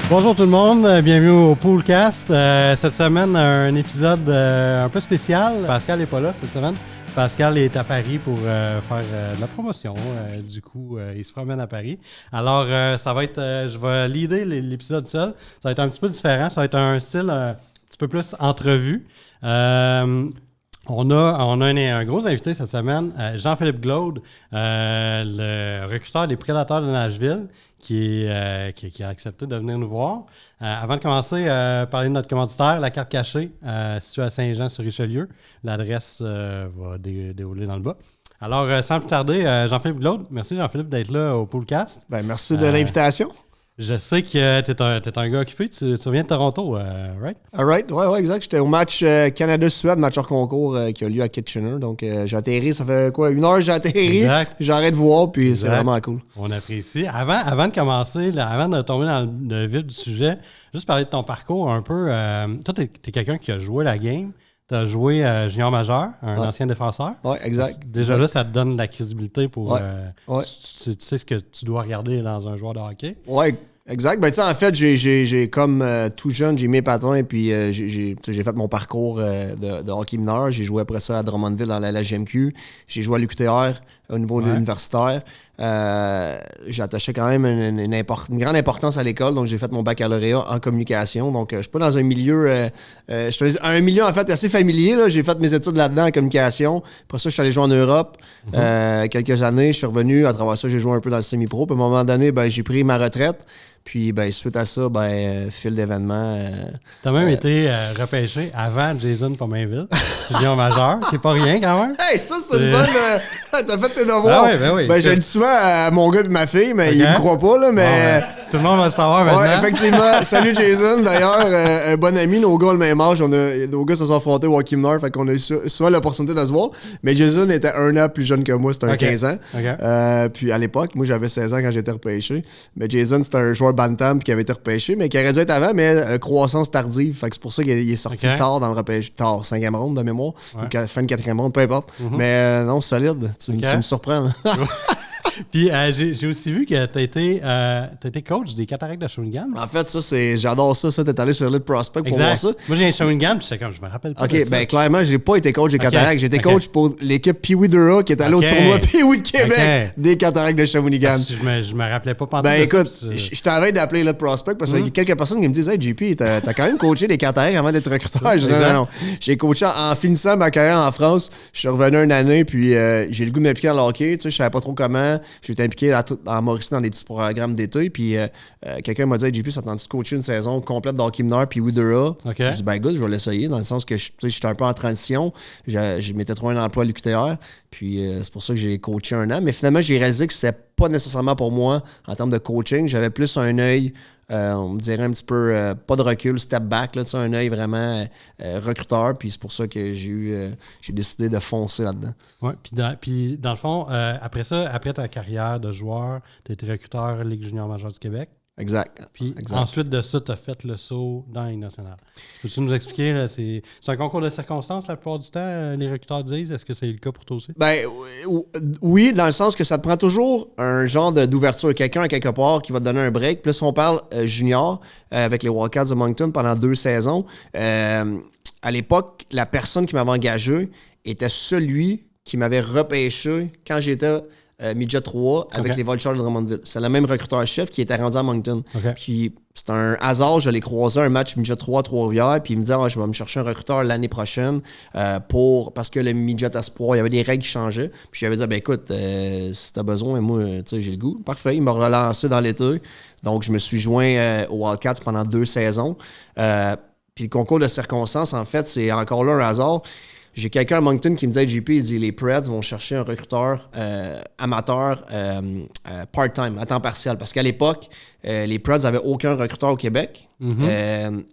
Bonjour tout le monde, bienvenue au Poolcast. Cette semaine, un épisode un peu spécial. Pascal n'est pas là cette semaine. Pascal est à Paris pour faire de la promotion. Du coup, il se promène à Paris. Alors, ça va être, je vais leader l'épisode seul. Ça va être un petit peu différent. Ça va être un style un petit peu plus entrevue. On a un gros invité cette semaine, Jean-Philippe Glaude, le recruteur des Prédateurs de Nashville, qui a accepté de venir nous voir. Avant de commencer, parler de notre commanditaire, la carte cachée, située à Saint-Jean-sur-Richelieu. L'adresse va dérouler dans le bas. Alors, sans plus tarder, Jean-Philippe Glaude, merci Jean-Philippe d'être là au Poolcast. Merci de l'invitation. Je sais que t'es un gars occupé, tu reviens de Toronto, right? Right, ouais, exact. J'étais au match Canada-Suède, match hors concours qui a lieu à Kitchener. Donc, j'ai atterri, ça fait quoi, 1 heure j'ai atterri. Exact. J'arrête de voir, puis exact. C'est vraiment cool. On apprécie. Avant de commencer, avant de tomber dans le vif du sujet, juste parler de ton parcours un peu. Toi, t'es quelqu'un qui a joué la game. Tu as joué junior majeur, un ancien défenseur. Oui, exact. Déjà exact. Là, ça te donne de la crédibilité pour... Ouais. Tu sais ce que tu dois regarder dans un joueur de hockey. Oui, exact. Ben, tu sais, en fait, j'ai comme tout jeune, j'ai mis mes patrons et puis j'ai fait mon parcours de hockey mineur. J'ai joué après ça à Drummondville dans la LGMQ. J'ai joué à l'UQTR au niveau universitaire. J'ai attaché quand même une grande importance à l'école, donc j'ai fait mon baccalauréat en communication. Donc, je suis pas dans un milieu... je faisais un milieu, en fait, assez familier. Là. J'ai fait mes études là-dedans en communication. Après ça, je suis allé jouer en Europe quelques années. Je suis revenu. À travers ça, j'ai joué un peu dans le semi-pro. Puis à un moment donné, j'ai pris ma retraite. Puis, suite à ça, fil d'événements... T'as même été repêché avant Jason Pominville, junior majeur. C'est pas rien, quand même. Hey, ça, c'est une bonne... T'as fait tes devoirs. Ah oui. Je le dis souvent à mon gars et ma fille, mais ils me croient pas, là, mais... Tout le monde va le savoir maintenant. Ouais, effectivement. Salut Jason, d'ailleurs. Un bon ami, nos gars le même âge. Nos gars se sont affrontés au hockey mineur, fait qu'on a eu souvent l'opportunité de se voir. Mais Jason était 1 an plus jeune que moi, c'était un 15 ans. Puis à l'époque, moi, j'avais 16 ans quand j'ai été repêché. Mais Jason, c'était un joueur bantam qui avait été repêché, mais qui aurait dû être avant, mais croissance tardive. Fait que c'est pour ça qu'il est sorti tard dans le repêchage. Tard, 5e ronde de mémoire. Ou fin de 4e ronde, peu importe. Mais non, solide. Tu me surprends. Puis j'ai aussi vu que t'as été coach des Cataractes de Shawinigan. En fait, ça, j'adore ça. T'es allé sur Elite Prospect pour voir ça. Moi, j'ai un Shawinigan, puis je me rappelle pas. OK, clairement, j'ai pas été coach des Cataractes. J'ai été coach pour l'équipe Pee-Wee Dura qui est allée au tournoi Pee-Wee de Québec des Cataractes de Shawinigan. Je me rappelais pas pendant écoute, je t'arrête d'appeler Elite Prospect parce qu'il y a quelques personnes qui me disent « Hey, JP, t'as quand même coaché des Cataractes avant d'être recruteur. » Je dis « Non. J'ai coaché en finissant ma carrière en France. Je suis revenu une année, puis j'ai le goût de m'impliquer dans le hockey. Tu sais, je savais pas trop comment. J'étais impliqué en Mauricie dans des petits programmes d'été. Puis quelqu'un m'a dit hey, JP, ça tente de coacher une saison complète d'hockey mineur puis Widera. Je dis good, je vais l'essayer dans le sens que j'étais un peu en transition. Je m'étais trouvé un emploi à l'UQTR. Puis c'est pour ça que j'ai coaché 1 an. Mais finalement, j'ai réalisé que c'était pas nécessairement pour moi en termes de coaching. J'avais plus un œil. On me dirait un petit peu, pas de recul, step back, là, un œil vraiment recruteur. Puis c'est pour ça que j'ai décidé de foncer là-dedans. Oui, puis dans le fond, après ta carrière de joueur, tu as été recruteur Ligue junior majeure du Québec. Exact. Puis ensuite de ça, tu as fait le saut dans la Ligue nationale. Peux-tu nous expliquer, là, c'est un concours de circonstances la plupart du temps, les recruteurs disent. Est-ce que c'est le cas pour toi aussi? Oui, dans le sens que ça te prend toujours un genre d'ouverture. Quelqu'un à quelque part qui va te donner un break. Puis là, si on parle junior avec les Wildcats de Moncton pendant 2 saisons, à l'époque, la personne qui m'avait engagé était celui qui m'avait repêché quand j'étais... Midget 3 avec les Vultures de Drummondville. C'est le même recruteur-chef qui était rendu à Moncton. Puis c'est un hasard, je l'ai croisé un match Midget 3 à Trois-Rivières, puis il me disait je vais me chercher un recruteur l'année prochaine parce que le Midget Espoir, il y avait des règles qui changeaient. Puis je lui avais dit écoute, si t'as besoin, moi, tu sais, j'ai le goût. Parfait, il m'a relancé dans l'été. Donc je me suis joint aux Wildcats pendant 2 saisons. Puis le concours de circonstances, en fait, c'est encore là un hasard. J'ai quelqu'un à Moncton qui me disait JP, il dit les Preds vont chercher un recruteur amateur part-time, à temps partiel. Parce qu'à l'époque, les Preds n'avaient aucun recruteur au Québec.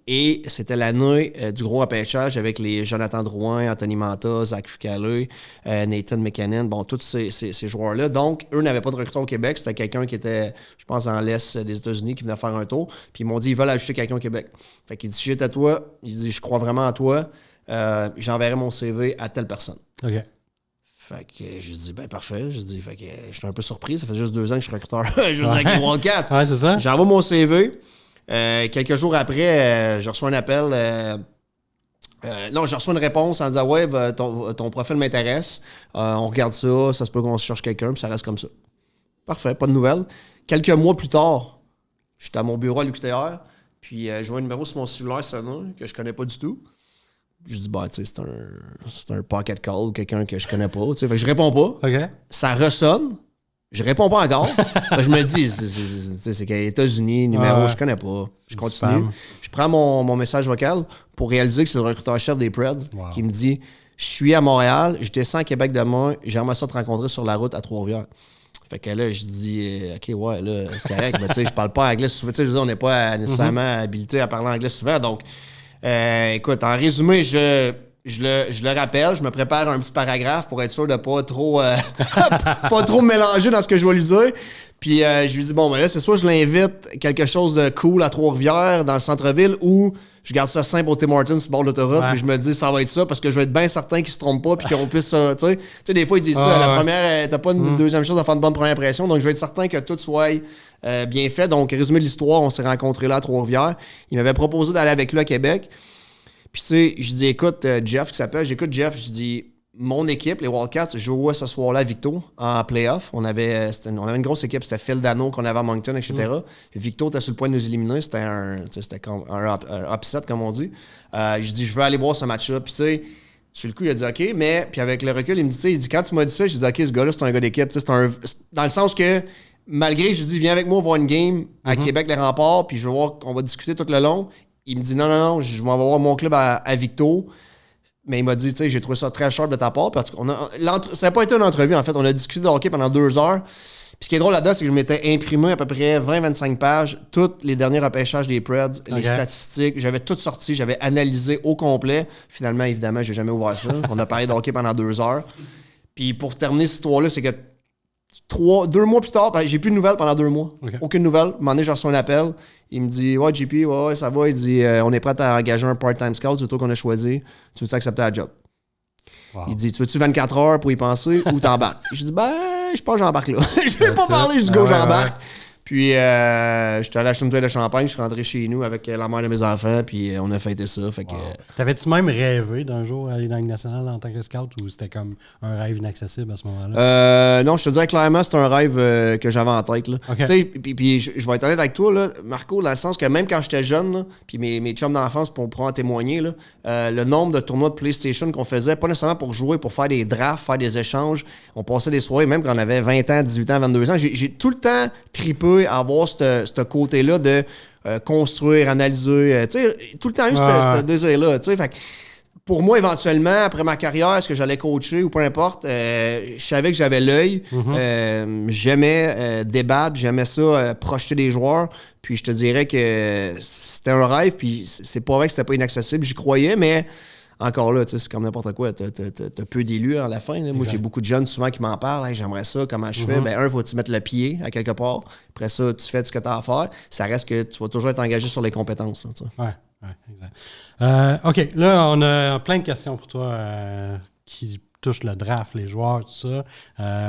Et c'était l'année du gros repêchage avec les Jonathan Drouin, Anthony Manta, Zach Fucale, Nathan McKinnon, tous ces joueurs-là. Donc, eux n'avaient pas de recruteur au Québec. C'était quelqu'un qui était, je pense, en l'Est des États-Unis qui venait faire un tour. Puis ils m'ont dit, ils veulent ajouter quelqu'un au Québec. Fait qu'il dit, si j'étais à toi, il dit, je crois vraiment à toi. J'enverrai mon CV à telle personne. OK. Fait que j'ai dit, parfait. J'ai dit, je suis un peu surpris. Ça fait juste 2 ans que je suis recruteur. Je veux dire, avec les Wildcats. Ouais, c'est ça. J'envoie mon CV. Quelques jours après, je reçois un appel. Non, je reçois une réponse en disant ouais, ton profil m'intéresse. On regarde ça se peut qu'on se cherche quelqu'un, puis ça reste comme ça. Parfait, pas de nouvelles. Quelques mois plus tard, j'étais à mon bureau à l'UQTR, puis je vois un numéro sur mon cellulaire sonner que je connais pas du tout. Je dis, bah, tu sais, c'est un pocket call ou quelqu'un que je connais pas. Tu sais, fait que je réponds pas. OK. Ça ressonne. Je réponds pas encore. Je me dis, c'est qu'aux États-Unis, numéro, je connais pas. Je continue. Spam. Je prends mon message vocal pour réaliser que c'est le recruteur-chef des Preds qui me dit, je suis à Montréal, je descends à Québec demain, j'aimerais ça te rencontrer sur la route à Trois-Rivières. Fait que là, je dis, OK, ouais, là, c'est correct, mais tu sais, je parle pas anglais souvent. Tu sais, je veux dire, on n'est pas nécessairement habilité à parler anglais souvent. Donc, écoute, en résumé, je le rappelle, je me prépare un petit paragraphe pour être sûr de pas trop pas trop mélanger dans ce que je vais lui dire. Puis je lui dis, bon, ben là, c'est soit je l'invite quelque chose de cool à Trois-Rivières, dans le centre-ville, ou je garde ça simple au Tim Hortons sur le bord de l'autoroute, puis je me dis, ça va être ça, parce que je vais être bien certain qu'ils se trompent pas, puis qu'on puisse, tu sais, des fois, ils disent ça, la première, t'as pas une deuxième chose à faire une bonne première impression, donc je vais être certain que tout soit bien fait. Donc, résumé de l'histoire, on s'est rencontrés là à Trois-Rivières. Il m'avait proposé d'aller avec lui à Québec. Puis, tu sais, je dis, écoute, Jeff, qui s'appelle, j'écoute Jeff, je dis, mon équipe, les Wildcats, jouait ce soir-là à Victo en playoff. On avait une grosse équipe, c'était Phil Dano qu'on avait à Moncton, etc. Victo était sur le point de nous éliminer, c'était comme un upset, comme on dit. Je dis, je veux aller voir ce match-là. Puis, tu sais, sur le coup, il a dit, OK, mais, puis avec le recul, il me dit, tu sais, il dit, quand tu m'as dit ça, je dis, OK, ce gars-là, c'est un gars d'équipe. Tu sais, dans le sens que, malgré, je lui dis, viens avec moi voir une game à Québec, les Remparts, puis je vais voir, on va discuter tout le long. Il me dit, non, je m'en vais voir mon club à Victo. Mais il m'a dit, tu sais, j'ai trouvé ça très sharp de ta part parce que ça n'a pas été une entrevue, en fait. On a discuté de hockey pendant 2 heures. Puis ce qui est drôle là-dedans, c'est que je m'étais imprimé à peu près 20-25 pages, tous les derniers repêchages des Preds, les statistiques. J'avais tout sorti, j'avais analysé au complet. Finalement, évidemment, j'ai jamais ouvert ça. On a parlé de hockey pendant 2 heures. Puis pour terminer cette histoire-là, c'est que 2 mois plus tard, j'ai plus de nouvelles pendant 2 mois. Aucune nouvelle. À un moment donné, j'ai reçu un appel. Il me dit, ouais, JP, ouais, ça va. Il dit, on est prêt à engager un part-time scout, c'est toi qu'on a choisi. Tu veux accepter la job? Wow. Il dit, tu veux-tu 24 heures pour y penser ou t'embarques? Je dis, ben, je pense que j'embarque là. Je vais pas parler, je dis, go, j'embarque. Puis, j'étais allé acheter une bouteille de champagne, je suis rentré chez nous avec la mère de mes enfants, puis on a fêté ça. Fait que, T'avais-tu même rêvé d'un jour aller dans la Ligue nationale en tant que scout ou c'était comme un rêve inaccessible à ce moment-là? Non, je te dirais clairement, c'est un rêve que j'avais en tête. Tu sais, puis je vais être honnête avec toi, là, Marco, dans le sens que même quand j'étais jeune, puis mes chums d'enfance pourront en témoigner, là, le nombre de tournois de PlayStation qu'on faisait, pas nécessairement pour jouer, pour faire des drafts, faire des échanges. On passait des soirées, même quand on avait 20 ans, 18 ans, 22 ans. J'ai tout le temps trippé à avoir ce côté-là de construire, analyser. Tu sais, tout le temps eu ce désir-là. Tu sais, fait que pour moi, éventuellement, après ma carrière, est-ce que j'allais coacher ou peu importe, je savais que j'avais l'œil. J'aimais débattre, j'aimais ça, projeter des joueurs. Puis je te dirais que c'était un rêve, puis c'est pas vrai que c'était pas inaccessible. J'y croyais, mais encore là, c'est comme n'importe quoi. T'as peu d'élus à la fin. Là. Moi, j'ai beaucoup de jeunes souvent qui m'en parlent. Hey, j'aimerais ça, comment je fais? Ben, faut-tu mettre le pied à quelque part. Après ça, tu fais ce que tu as à faire. Ça reste que tu vas toujours être engagé sur les compétences. Oui, exact. OK, là, on a plein de questions pour toi qui touchent le draft, les joueurs, tout ça.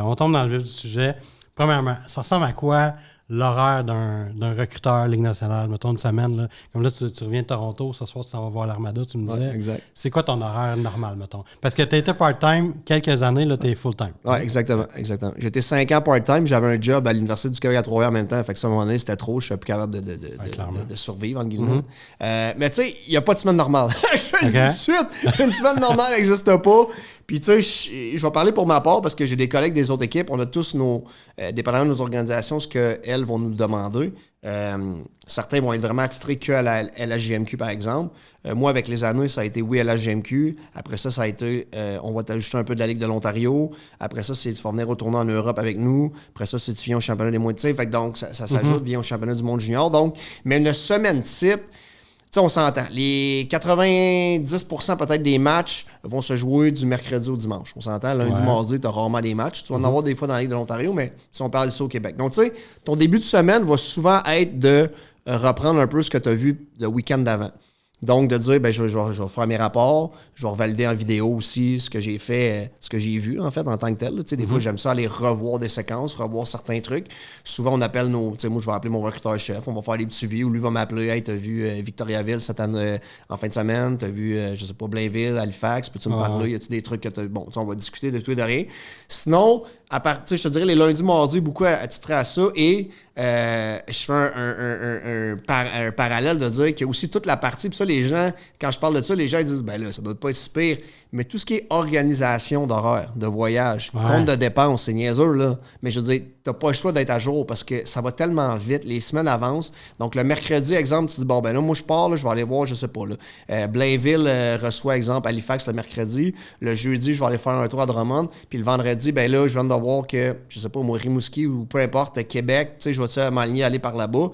On tombe dans le vif du sujet. Premièrement, ça ressemble à quoi l'horaire d'un recruteur Ligue nationale, mettons une semaine, là. Comme là, tu reviens de Toronto, ce soir, tu s'en vas voir l'Armada, tu me disais. Exact. C'est quoi ton horaire normal, mettons? Parce que tu étais part-time quelques années, là, tu es full-time. Oui, exactement. J'étais 5 ans part-time, j'avais un job à l'Université du Québec à Trois-Rivières en même temps. Fait que ça, à un moment donné, c'était trop, je suis plus capable de survivre, entre guillemets. Mais tu sais, il n'y a pas de semaine normale. Je te le dis tout de suite, une semaine normale n'existe pas. Puis, tu sais, je vais parler pour ma part parce que j'ai des collègues des autres équipes. On a tous dépendamment de nos organisations, ce qu'elles vont nous demander. Certains vont être vraiment attitrés qu'à la LHJMQ, par exemple. Moi, avec les années, ça a été oui à la LHJMQ. Après ça a été on va t'ajouter un peu de la Ligue de l'Ontario. Après ça, c'est tu vas venir retourner en Europe avec nous. Après ça, c'est tu viens au championnat des moins de tir. Fait que donc, ça s'ajoute, viens au championnat du monde junior. Donc, mais une semaine type, tu sais, on s'entend. Les 90% peut-être des matchs vont se jouer du mercredi au dimanche. On s'entend. Lundi, mardi, tu as rarement des matchs. Tu vas en avoir des fois dans la Ligue de l'Ontario, mais si on parle ici au Québec. Donc, tu sais, ton début de semaine va souvent être de reprendre un peu ce que tu as vu le week-end d'avant. Donc, de dire, ben, je vais faire mes rapports, je vais revalider en vidéo aussi ce que j'ai fait, ce que j'ai vu, en fait, en tant que tel. Tu sais, des fois, j'aime ça aller revoir des séquences, revoir certains trucs. Souvent, on appelle tu sais, moi, je vais appeler mon recruteur-chef, on va faire des petits suivis, ou lui va m'appeler, hey, t'as vu Victoriaville cette année, en fin de semaine, t'as vu, je sais pas, Blainville, Halifax, peux-tu me parler, y a-tu des trucs que t'as. Bon, tu sais, on va discuter de tout et de rien. Sinon, à partir, je te dirais, les lundis, mardis, beaucoup attitré à ça, et je fais un parallèle de dire qu'il y a aussi toute la partie, puis ça, les gens, quand je parle de ça, les gens ils disent, ben là, ça doit pas être si pire, mais tout ce qui est organisation d'horaire, de voyage, compte de dépenses, c'est niaiseux, là, mais je veux dire, t'as pas le choix d'être à jour parce que ça va tellement vite, les semaines avancent, donc le mercredi, exemple, tu dis, bon, ben là, moi, je pars, là, je vais aller voir, je sais pas, là, Blainville reçoit, exemple, Halifax le mercredi, le jeudi, je vais aller faire un tour à Drummond, puis le vendredi, ben là, je viens de voir que, je sais pas, moi, Rimouski ou peu importe, Québec, tu sais, je vais m'aligner aller par là-bas.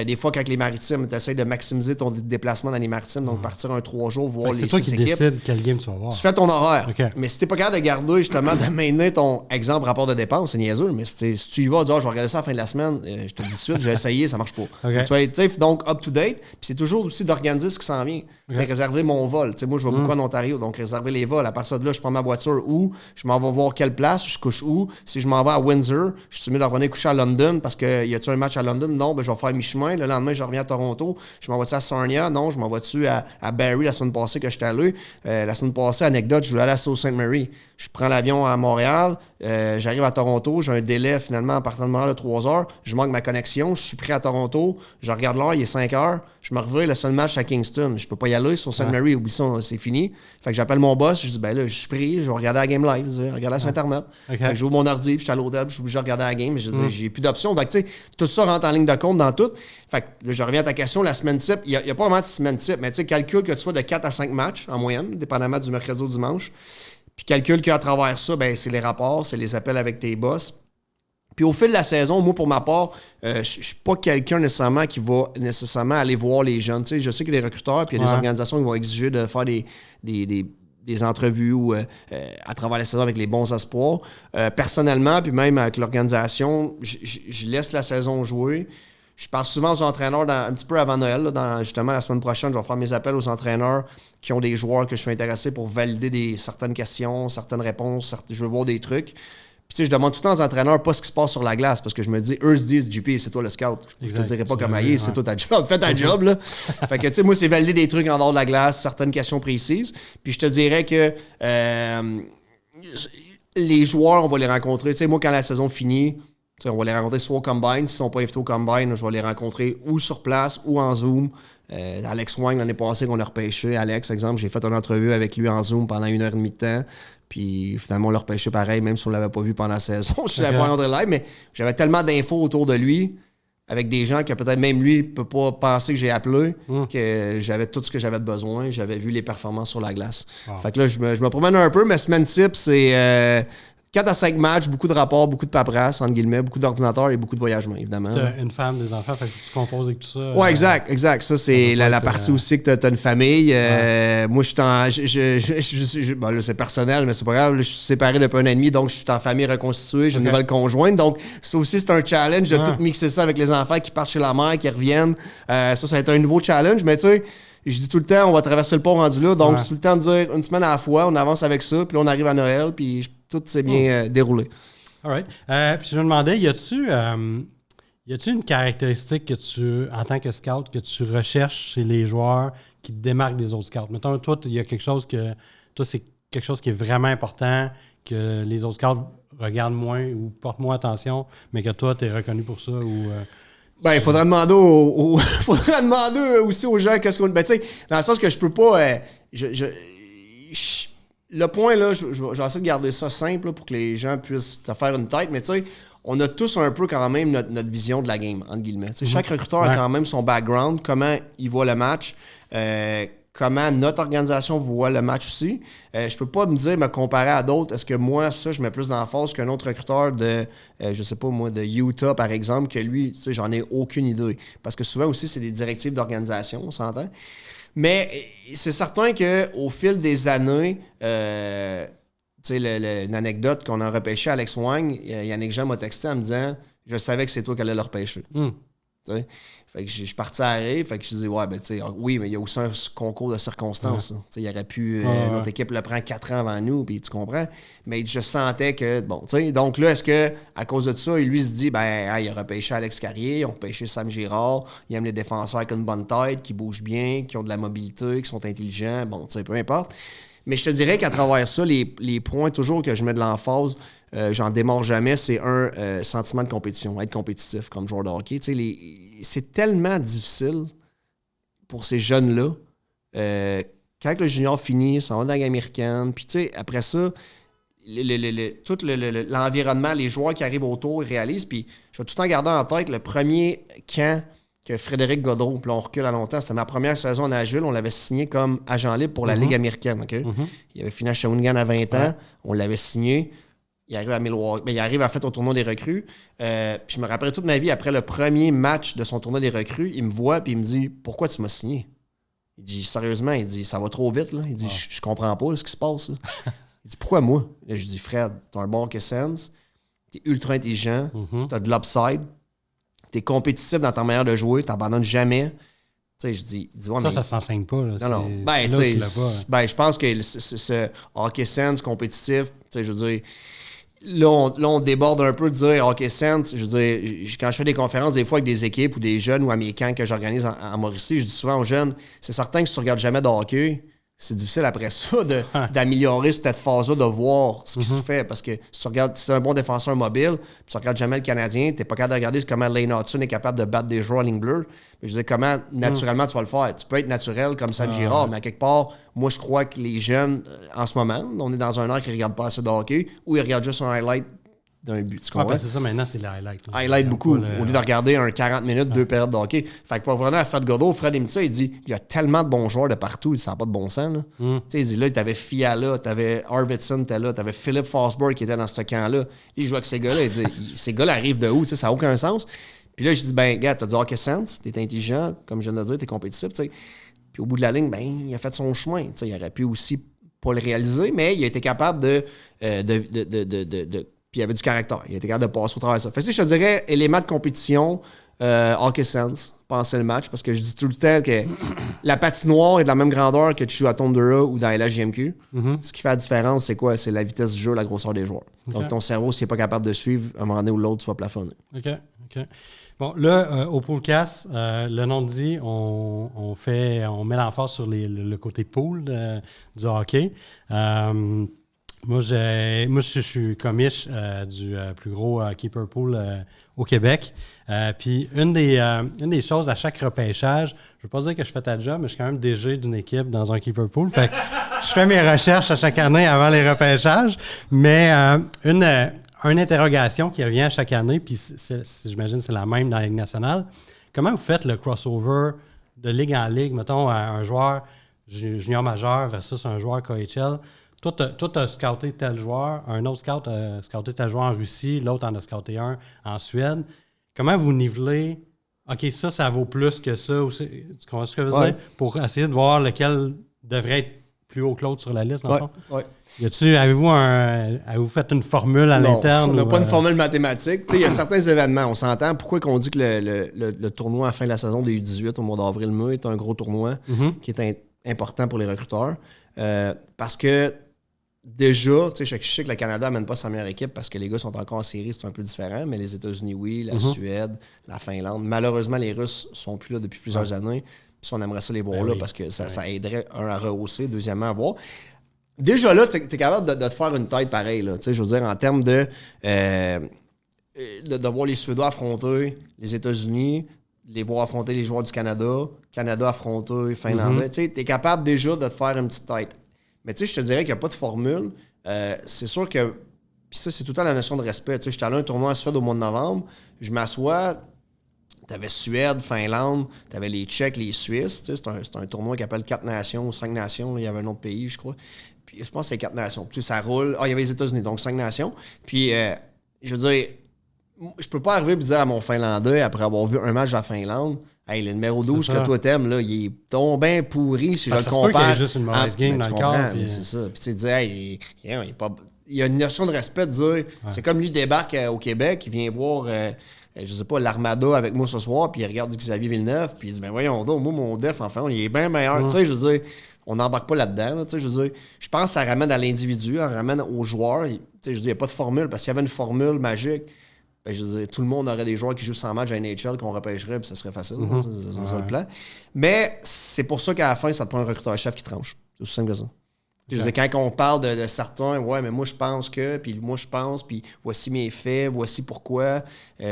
Des fois, quand les maritimes, tu essaies de maximiser ton déplacement dans les maritimes, donc partir un 3 jours, voir les 6 équipes. C'est toi qui décides quel game tu vas voir. Tu fais ton horaire. Okay. Mais si t'es pas capable de garder, justement, de maintenir ton exemple rapport de dépenses, c'est niaiseux, mais si tu y vas, dire, je vais regarder ça à la fin de la semaine, je te dis tout de suite, j'ai essayé, ça marche pas. Okay. Donc, tu vas être donc up-to-date, puis c'est toujours aussi d'organiser ce qui s'en vient. Okay. Réserver mon vol. T'sais, moi, je vais beaucoup en Ontario, donc réserver les vols. À partir de là, je prends ma voiture où, je m'en vais voir quelle place, je couche où. Si je m'en vais à Windsor, je suis mieux de revenir coucher à London parce que y a-tu un match à London? Non, ben je vais faire mi-chemin. Le lendemain, je reviens à Toronto. Je m'en vais-tu à Sarnia? Non, je m'en vais-tu à Barrie la semaine passée que j'étais allé. La semaine passée, anecdote, je voulais aller à Sault Ste. Marie. Je prends l'avion à Montréal, j'arrive à Toronto, j'ai un délai finalement en partant de Montréal de 3 heures. Je manque ma connexion, je suis prêt à Toronto, je regarde l'heure, il est 5 heures. Je me reviens, le seul match à Kingston. Je peux pas y aller sur St. Mary, oublie ça, c'est fini. Fait que j'appelle mon boss, je dis, ben là, je suis pris, je vais regarder la game live, regarder sur Internet. Fait que j'ouvre mon ordi, puis je suis à l'hôtel, puis je suis obligé de regarder la game. Je dis, j'ai plus d'options. Donc, tu sais, tout ça rentre en ligne de compte dans tout. Fait que là, je reviens à ta question, la semaine type, il n'y a pas vraiment de semaine type, mais tu sais, calcule que tu sois de 4 à 5 matchs en moyenne, dépendamment du mercredi au dimanche. Puis calcule qu'à travers ça, ben, c'est les rapports, c'est les appels avec tes boss. Puis au fil de la saison, moi, pour ma part, je ne suis pas quelqu'un nécessairement qui va nécessairement aller voir les jeunes. Tu sais, je sais qu'il y a des recruteurs, puis il y a des organisations qui vont exiger de faire des entrevues ou à travers la saison avec les bons espoirs. Personnellement, puis même avec l'organisation, je laisse la saison jouer. Je parle souvent aux entraîneurs un petit peu avant Noël. Là, justement, la semaine prochaine, je vais faire mes appels aux entraîneurs qui ont des joueurs que je suis intéressé pour valider certaines questions, certaines réponses. Je veux voir des trucs. Puis, tu sais, je demande tout le temps aux entraîneurs pas ce qui se passe sur la glace parce que je me dis, eux se disent, JP, c'est toi le scout. Je te dirai pas comment il est, c'est toi ta job. Fais ta job, là. Fait que, tu sais, moi, c'est valider des trucs en dehors de la glace, certaines questions précises. Puis, je te dirais que les joueurs, on va les rencontrer. Tu sais, moi, quand la saison finit, on va les rencontrer soit au Combine. S'ils ne sont pas invités au Combine, je vais les rencontrer ou sur place ou en Zoom. Alex Wang, l'année passée, qu'on a repêché. Alex, exemple, j'ai fait une entrevue avec lui en Zoom pendant 1h30 de temps. Puis finalement, on l'a repêché pareil, même si on ne l'avait pas vu pendant la saison. Je ne l'avais pas rencontré live, mais j'avais tellement d'infos autour de lui, avec des gens que peut-être même lui ne peut pas penser que j'ai appelé, que j'avais tout ce que j'avais besoin. J'avais vu les performances sur la glace. Fait que là, je me promène un peu, mais semaine type, c'est 4 à 5 matchs, beaucoup de rapports, beaucoup de paperasse, entre guillemets, beaucoup d'ordinateurs et beaucoup de voyagements, évidemment. Tu as une femme, des enfants, fait que tu composes avec tout ça. Oui, exact. Ça, c'est la partie aussi que tu as une famille. Moi, bon, là, c'est personnel, mais c'est pas grave. Là, je suis séparé depuis 1 an et demi, donc je suis en famille reconstituée, j'ai une nouvelle conjointe. Donc, ça aussi, c'est un challenge de tout mixer ça avec les enfants qui partent chez la mère, qui reviennent. Ça va être un nouveau challenge, mais tu sais, je dis tout le temps, on va traverser le pont rendu là. Donc, c'est tout le temps de dire une semaine à la fois, on avance avec ça, puis là, on arrive à Noël, puis tout s'est bien déroulé. All right. Puis je me demandais, y a-tu une caractéristique que tu, en tant que scout, que tu recherches chez les joueurs qui te démarquent des autres scouts? Mettons, toi, il y a quelque chose que... Toi, c'est quelque chose qui est vraiment important, que les autres scouts regardent moins ou portent moins attention, mais que toi, tu es reconnu pour ça ou... Ben, il faudrait demander aussi aux gens qu'est-ce qu'on... Ben, tu sais, dans le sens que je peux pas... le point, là, je vais essayer de garder ça simple là, pour que les gens puissent te faire une tête, mais tu sais, on a tous un peu quand même notre vision de la game, entre guillemets. Chaque recruteur a quand même son background, comment il voit le match, comment notre organisation voit le match aussi. Je peux pas me comparer à d'autres. Est-ce que moi, ça, je mets plus d'emphase qu'un autre recruteur de, je sais pas moi, de Utah, par exemple, que lui, tu sais, j'en ai aucune idée. Parce que souvent aussi, c'est des directives d'organisation, on s'entend. Mais c'est certain qu'au fil des années, tu sais, une anecdote qu'on a repêché à Alex Wang, Yannick Jean m'a texté en me disant « Je savais que c'est toi qui allais le repêcher. Fait que je suis parti à l'arrêt, fait que je dis, ouais, ben, tu sais, oui, mais il y a aussi un concours de circonstances. Tu sais, il aurait pu, notre équipe le prend 4 ans avant nous, puis tu comprends. Mais je sentais que, bon, tu sais, donc là, est-ce que, à cause de ça, lui se dit, ben, il a repêché Alex Carrier, ils ont repêché Sam Girard, il aime les défenseurs avec une bonne tête, qui bougent bien, qui ont de la mobilité, qui sont intelligents, bon, tu sais, peu importe. Mais je te dirais qu'à travers ça, les points toujours que je mets de l'emphase, j'en démarre jamais, c'est un sentiment de compétition, être compétitif comme joueur de hockey. Tu sais, c'est tellement difficile pour ces jeunes-là. Quand le junior finit, ça va dans la Ligue américaine, puis tu sais, après ça, tout l'environnement, les joueurs qui arrivent autour, ils réalisent, puis je vais tout le temps garder en tête le premier camp que Frédéric Gaudreau, puis là, on recule à longtemps, c'était ma première saison à Nashville, on l'avait signé comme agent libre pour la Ligue américaine. Okay? Il avait fini à Shawinigan à 20 ans, on l'avait signé. Il arrive à Milwaukee, il arrive en fait au tournoi des recrues. Puis je me rappelle toute ma vie, après le premier match de son tournoi des recrues, il me voit et il me dit « Pourquoi tu m'as signé? » Il dit « Sérieusement, il dit ça va trop vite. Là. » Il dit « Je comprends pas là, ce qui se passe. » Il dit « Pourquoi moi? » Là, je dis « Fred, t'as un bon hockey sense, t'es ultra intelligent, t'as de l'upside, t'es compétitif dans ta manière de jouer, t'abandonnes jamais. » Tu sais, je dis ouais, ça, ça s'enseigne pas. Là. Non. Ben, tu sais, je pense que ce hockey sense compétitif, tu sais, je veux dire, là, on déborde un peu de dire hockey sense. Je veux dire, quand je fais des conférences, des fois avec des équipes ou des jeunes ou américains que j'organise en Mauricie, je dis souvent aux jeunes, c'est certain que si tu regardes jamais de hockey, c'est difficile après ça d'améliorer cette phase-là, de voir ce qui se fait. Parce que si tu regardes, si tu es un bon défenseur mobile, puis tu regardes jamais le Canadien, tu n'es pas capable de regarder comment Lane Hudson est capable de battre des joueurs en ligne bleue. Mais je veux dire, comment naturellement tu vas le faire? Tu peux être naturel comme Sam Girard, mais à quelque part, moi je crois que les jeunes, en ce moment, on est dans un an qui ne regardent pas assez de hockey, ou ils regardent juste un highlight d'un but. Tu comprends? C'est ça, maintenant, c'est les highlights. Highlight beaucoup, au lieu de regarder un 40 minutes, 2 périodes de hockey. Fait que pour revenir à Fred Godot, Fred, il me dit ça, il dit, il y a tellement de bons joueurs de partout, il dit, ça n'a pas de bon sens. Là. Tu sais, il dit, là, t'avais Fiala, t'avais Arvidsson, t'es là, t'avais Philip Forsberg qui était dans ce camp-là. Il jouait avec ces gars-là, il dit, ces gars-là arrivent de où? Tu sais, ça n'a aucun sens. Puis là, je dis, ben, gars, t'as du hockey sense, t'es intelligent, comme je viens de le dire, t'es compétitif, tu sais. Puis au bout de la ligne, ben, il a fait son chemin. Tu sais, il aurait pu aussi pas le réaliser, mais il a été capable puis il avait du caractère. Il était capable de passer au travers de ça. Fait que, je te dirais, élément de compétition, hockey sense, penser le match, parce que je dis tout le temps que la patinoire est de la même grandeur que tu joues à Tondera ou dans la LHJMQ. Ce qui fait la différence, c'est quoi? C'est la vitesse du jeu, la grosseur des joueurs. Donc, ton cerveau, s'il n'est pas capable de suivre, à un moment donné ou l'autre, tu vas plafonner. OK. Bon, là, au Poolcast, le nom dit, on met l'emphase sur le côté pool du hockey. Moi, je suis commiche du plus gros keeper pool au Québec. Puis, une des choses à chaque repêchage, je ne veux pas dire que je fais ta job, mais je suis quand même DG d'une équipe dans un keeper pool. Fait que je fais mes recherches à chaque année avant les repêchages. Mais une interrogation qui revient à chaque année, puis j'imagine que c'est la même dans la Ligue nationale. Comment vous faites le crossover de ligue en ligue, mettons, un joueur junior majeur versus un joueur KHL? Toi, tu as scouté tel joueur, un autre scout a scouté tel joueur en Russie, l'autre en a scouté un en Suède. Comment vous nivelez? OK, ça vaut plus que ça. Tu comprends ce que je veux dire? Pour essayer de voir lequel devrait être plus haut que l'autre sur la liste, dans le fond? Oui. Avez-vous fait une formule à l'interne? On n'a pas une formule mathématique. Il y a certains événements, on s'entend. Pourquoi qu'on dit que le tournoi à la fin de la saison des U18 au mois d'avril-mai est un gros tournoi qui est important pour les recruteurs? Parce que déjà, je sais que le Canada n'amène pas sa meilleure équipe parce que les gars sont encore en série, c'est un peu différent, mais les États-Unis, oui, la Suède, la Finlande. Malheureusement, les Russes sont plus là depuis plusieurs années. Puis on aimerait ça les voir là parce que ça aiderait, à rehausser, deuxièmement, à voir. Déjà là, tu es capable de te faire une tête pareille. Là, je veux dire, en termes de voir les Suédois affronter les États-Unis, les voir affronter les joueurs du Canada affronter les Finlandais. Tu es capable déjà de te faire une petite tête. Mais je te dirais qu'il n'y a pas de formule. C'est sûr que... Puis ça, c'est tout le temps la notion de respect. Je suis allé à un tournoi en Suède au mois de novembre. Je m'assois... T'avais Suède, Finlande, t'avais les Tchèques, les Suisses. C'est un tournoi qui appelle 4 nations ou 5 nations. Il y avait un autre pays, je crois. Puis je pense que c'est 4 nations. Puis ça roule. Il y avait les États-Unis, donc 5 nations. Puis, je veux dire, je peux pas arriver et dire à mon Finlandais, après avoir vu un match de la Finlande, hey, le numéro 12 que toi t'aimes, là, il est tombé pourri si je le compare. Il y a juste une mauvaise game dans le corps. C'est ça. Puis tu dis, hey, il y a une notion de respect de dire, c'est comme lui débarque au Québec, il vient voir je sais pas, l'Armada avec moi ce soir, puis il regarde Xavier Villeneuve, puis il dit, ben voyons donc, moi, mon def, enfin, il est bien meilleur. Tu sais, je veux dire, on n'embarque pas là-dedans. Là, tu sais, je veux dire, je pense que ça ramène à l'individu, ça ramène aux joueurs. Tu sais, je veux dire, il n'y a pas de formule, parce qu'il y avait une formule magique, ben, je veux dire, tout le monde aurait des joueurs qui jouent 100 matchs à NHL qu'on repêcherait, puis ça serait facile. C'est ça le plan. Mais c'est pour ça qu'à la fin, ça te prend un recruteur-chef qui tranche. C'est aussi simple que ça. Je veux dire, quand on parle de certains, ouais, mais moi je pense que, puis moi je pense, puis voici mes faits, voici pourquoi,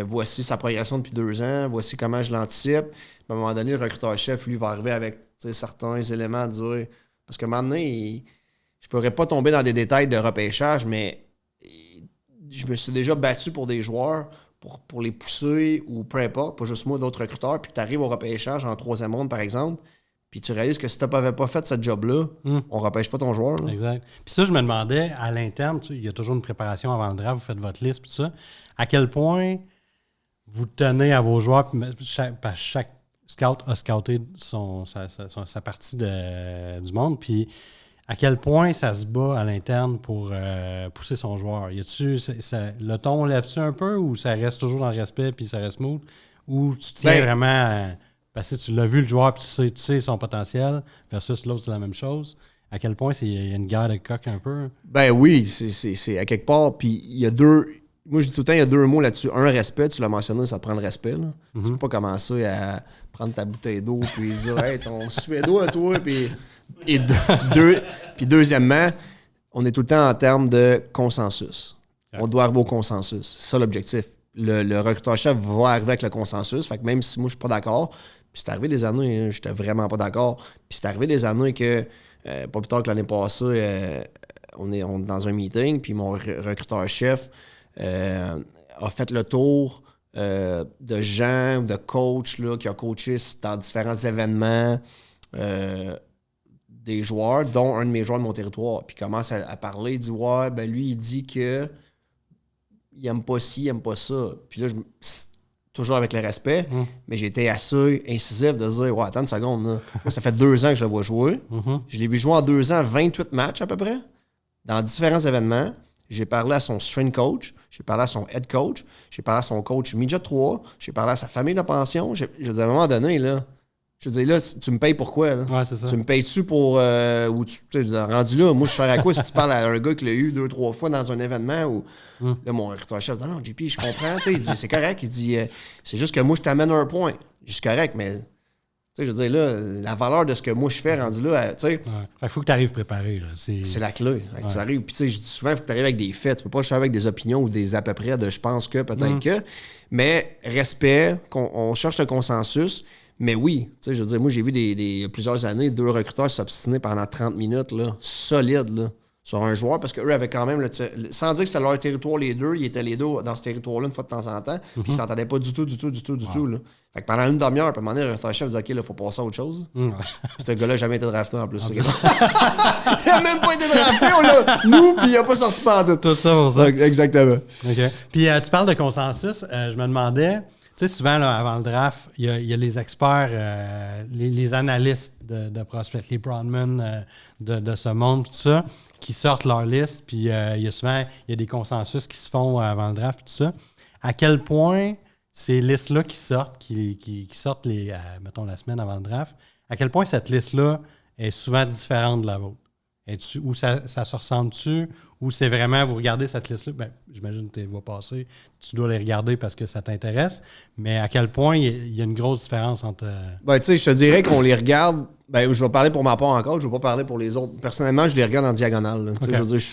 voici sa progression depuis 2 ans, voici comment je l'anticipe. À un moment donné, le recruteur-chef, lui, va arriver avec certains éléments à dire. Parce que maintenant, je ne pourrais pas tomber dans des détails de repêchage, mais je me suis déjà battu pour des joueurs pour les pousser ou peu importe, pas juste moi, d'autres recruteurs, puis que tu arrives au repêchage en 3e ronde, par exemple. Puis tu réalises que si tu n'avais pas fait ce job-là, on ne repêche pas ton joueur. Là. Exact. Puis ça, je me demandais, à l'interne, il y a toujours une préparation avant le draft, vous faites votre liste, puis tout ça. À quel point vous tenez à vos joueurs, chaque scout a scouté sa partie du monde, puis à quel point ça se bat à l'interne pour pousser son joueur? Le ton lève-tu un peu ou ça reste toujours dans le respect puis ça reste smooth? Ou tu tiens vraiment... Parce que tu l'as vu, le joueur, puis tu sais son potentiel, versus l'autre, c'est la même chose. À quel point il y a une guerre de coq un peu? Ben oui, c'est à quelque part. Puis il y a 2... Moi, je dis tout le temps, il y a 2 mots là-dessus. Un, respect, tu l'as mentionné, ça te prend le respect. Là. Tu peux pas commencer à prendre ta bouteille d'eau puis dire « Hey, ton Suédois, toi! » Puis deuxièmement, on est tout le temps en termes de consensus. On doit arriver au consensus. C'est ça l'objectif. Le recruteur-chef va arriver avec le consensus. Fait que même si moi, je suis pas d'accord... Puis c'est arrivé des années, j'étais vraiment pas d'accord. Puis c'est arrivé des années que, pas plus tard que l'année passée, on est dans un meeting, puis mon recruteur-chef a fait le tour de gens ou de coachs là, qui ont coaché dans différents événements des joueurs, dont un de mes joueurs de mon territoire. Puis il commence à parler, il dit « Ouais, ben lui, il dit que il aime pas ci, il aime pas ça. » Puis là, toujours avec le respect, mais j'ai été assez incisif de dire « Ouais, attends une seconde, là. Moi, ça fait 2 ans que je le vois jouer. Je l'ai vu jouer en 2 ans, 28 matchs à peu près, dans différents événements. J'ai parlé à son strength coach, j'ai parlé à son head coach, j'ai parlé à son coach midget 3, j'ai parlé à sa famille de pension. Je veux dire, à un moment donné, là, je veux dire, là, tu me payes pour quoi? Là? Ouais, c'est ça. Tu me payes-tu pour... ou tu sais, rendu là, moi, je sers à quoi si tu parles à un gars qui l'a eu 2-3 fois dans un événement où... Là, mon recruteur-chef dit « Non, JP, je comprends. » Il dit « C'est correct. » Il dit « C'est juste que moi, je t'amène un point. » Je dis « C'est correct, mais... » Tu sais, je veux dire, là, la valeur de ce que moi, je fais rendu là, tu sais... Ouais. Il faut que tu arrives préparé. Là. C'est la clé. Tu arrives, puis tu sais, je dis souvent, il faut que tu arrives avec des faits. Tu peux pas chercher avec des opinions ou des à peu près de « je pense que, peut-être que ». Mais respect, on cherche le consensus. Mais oui, tu sais, je veux dire, moi, j'ai vu plusieurs années 2 recruteurs s'obstiner pendant 30 minutes, là, solides, là, sur un joueur, parce qu'eux avaient quand même, sans dire que c'était leur territoire, les deux, ils étaient les deux dans ce territoire-là une fois de temps en temps, puis ils s'entendaient pas du tout, là. Fait que pendant une demi-heure, puis à un moment donné, le recruteur-chef dit « OK, là, faut passer à autre chose. » Puis ce gars-là n'a jamais été drafté, en plus. Il n'a même pas été drafté, nous, puis il n'a pas sorti pendant tout ça pour ça. Exactement. OK. Puis tu parles de consensus, je me demandais... Tu sais, souvent, là, avant le draft, il y a les experts, les analystes de prospects, les Broadman de ce monde, tout ça, qui sortent leur liste. Puis il y a souvent des consensus qui se font avant le draft, tout ça. À quel point ces listes-là qui sortent mettons, la semaine avant le draft, à quel point cette liste-là est souvent différente de la vôtre? Ou ça se ressemble-tu? Ou c'est vraiment, vous regardez cette liste-là, ben, j'imagine que tu les vois passer, tu dois les regarder parce que ça t'intéresse, mais à quel point il y a une grosse différence entre... Ben, tu sais, je te dirais qu'on les regarde, ben, je vais parler pour ma part encore, je ne vais pas parler pour les autres. Personnellement, je les regarde en diagonale. Okay. Je veux dire,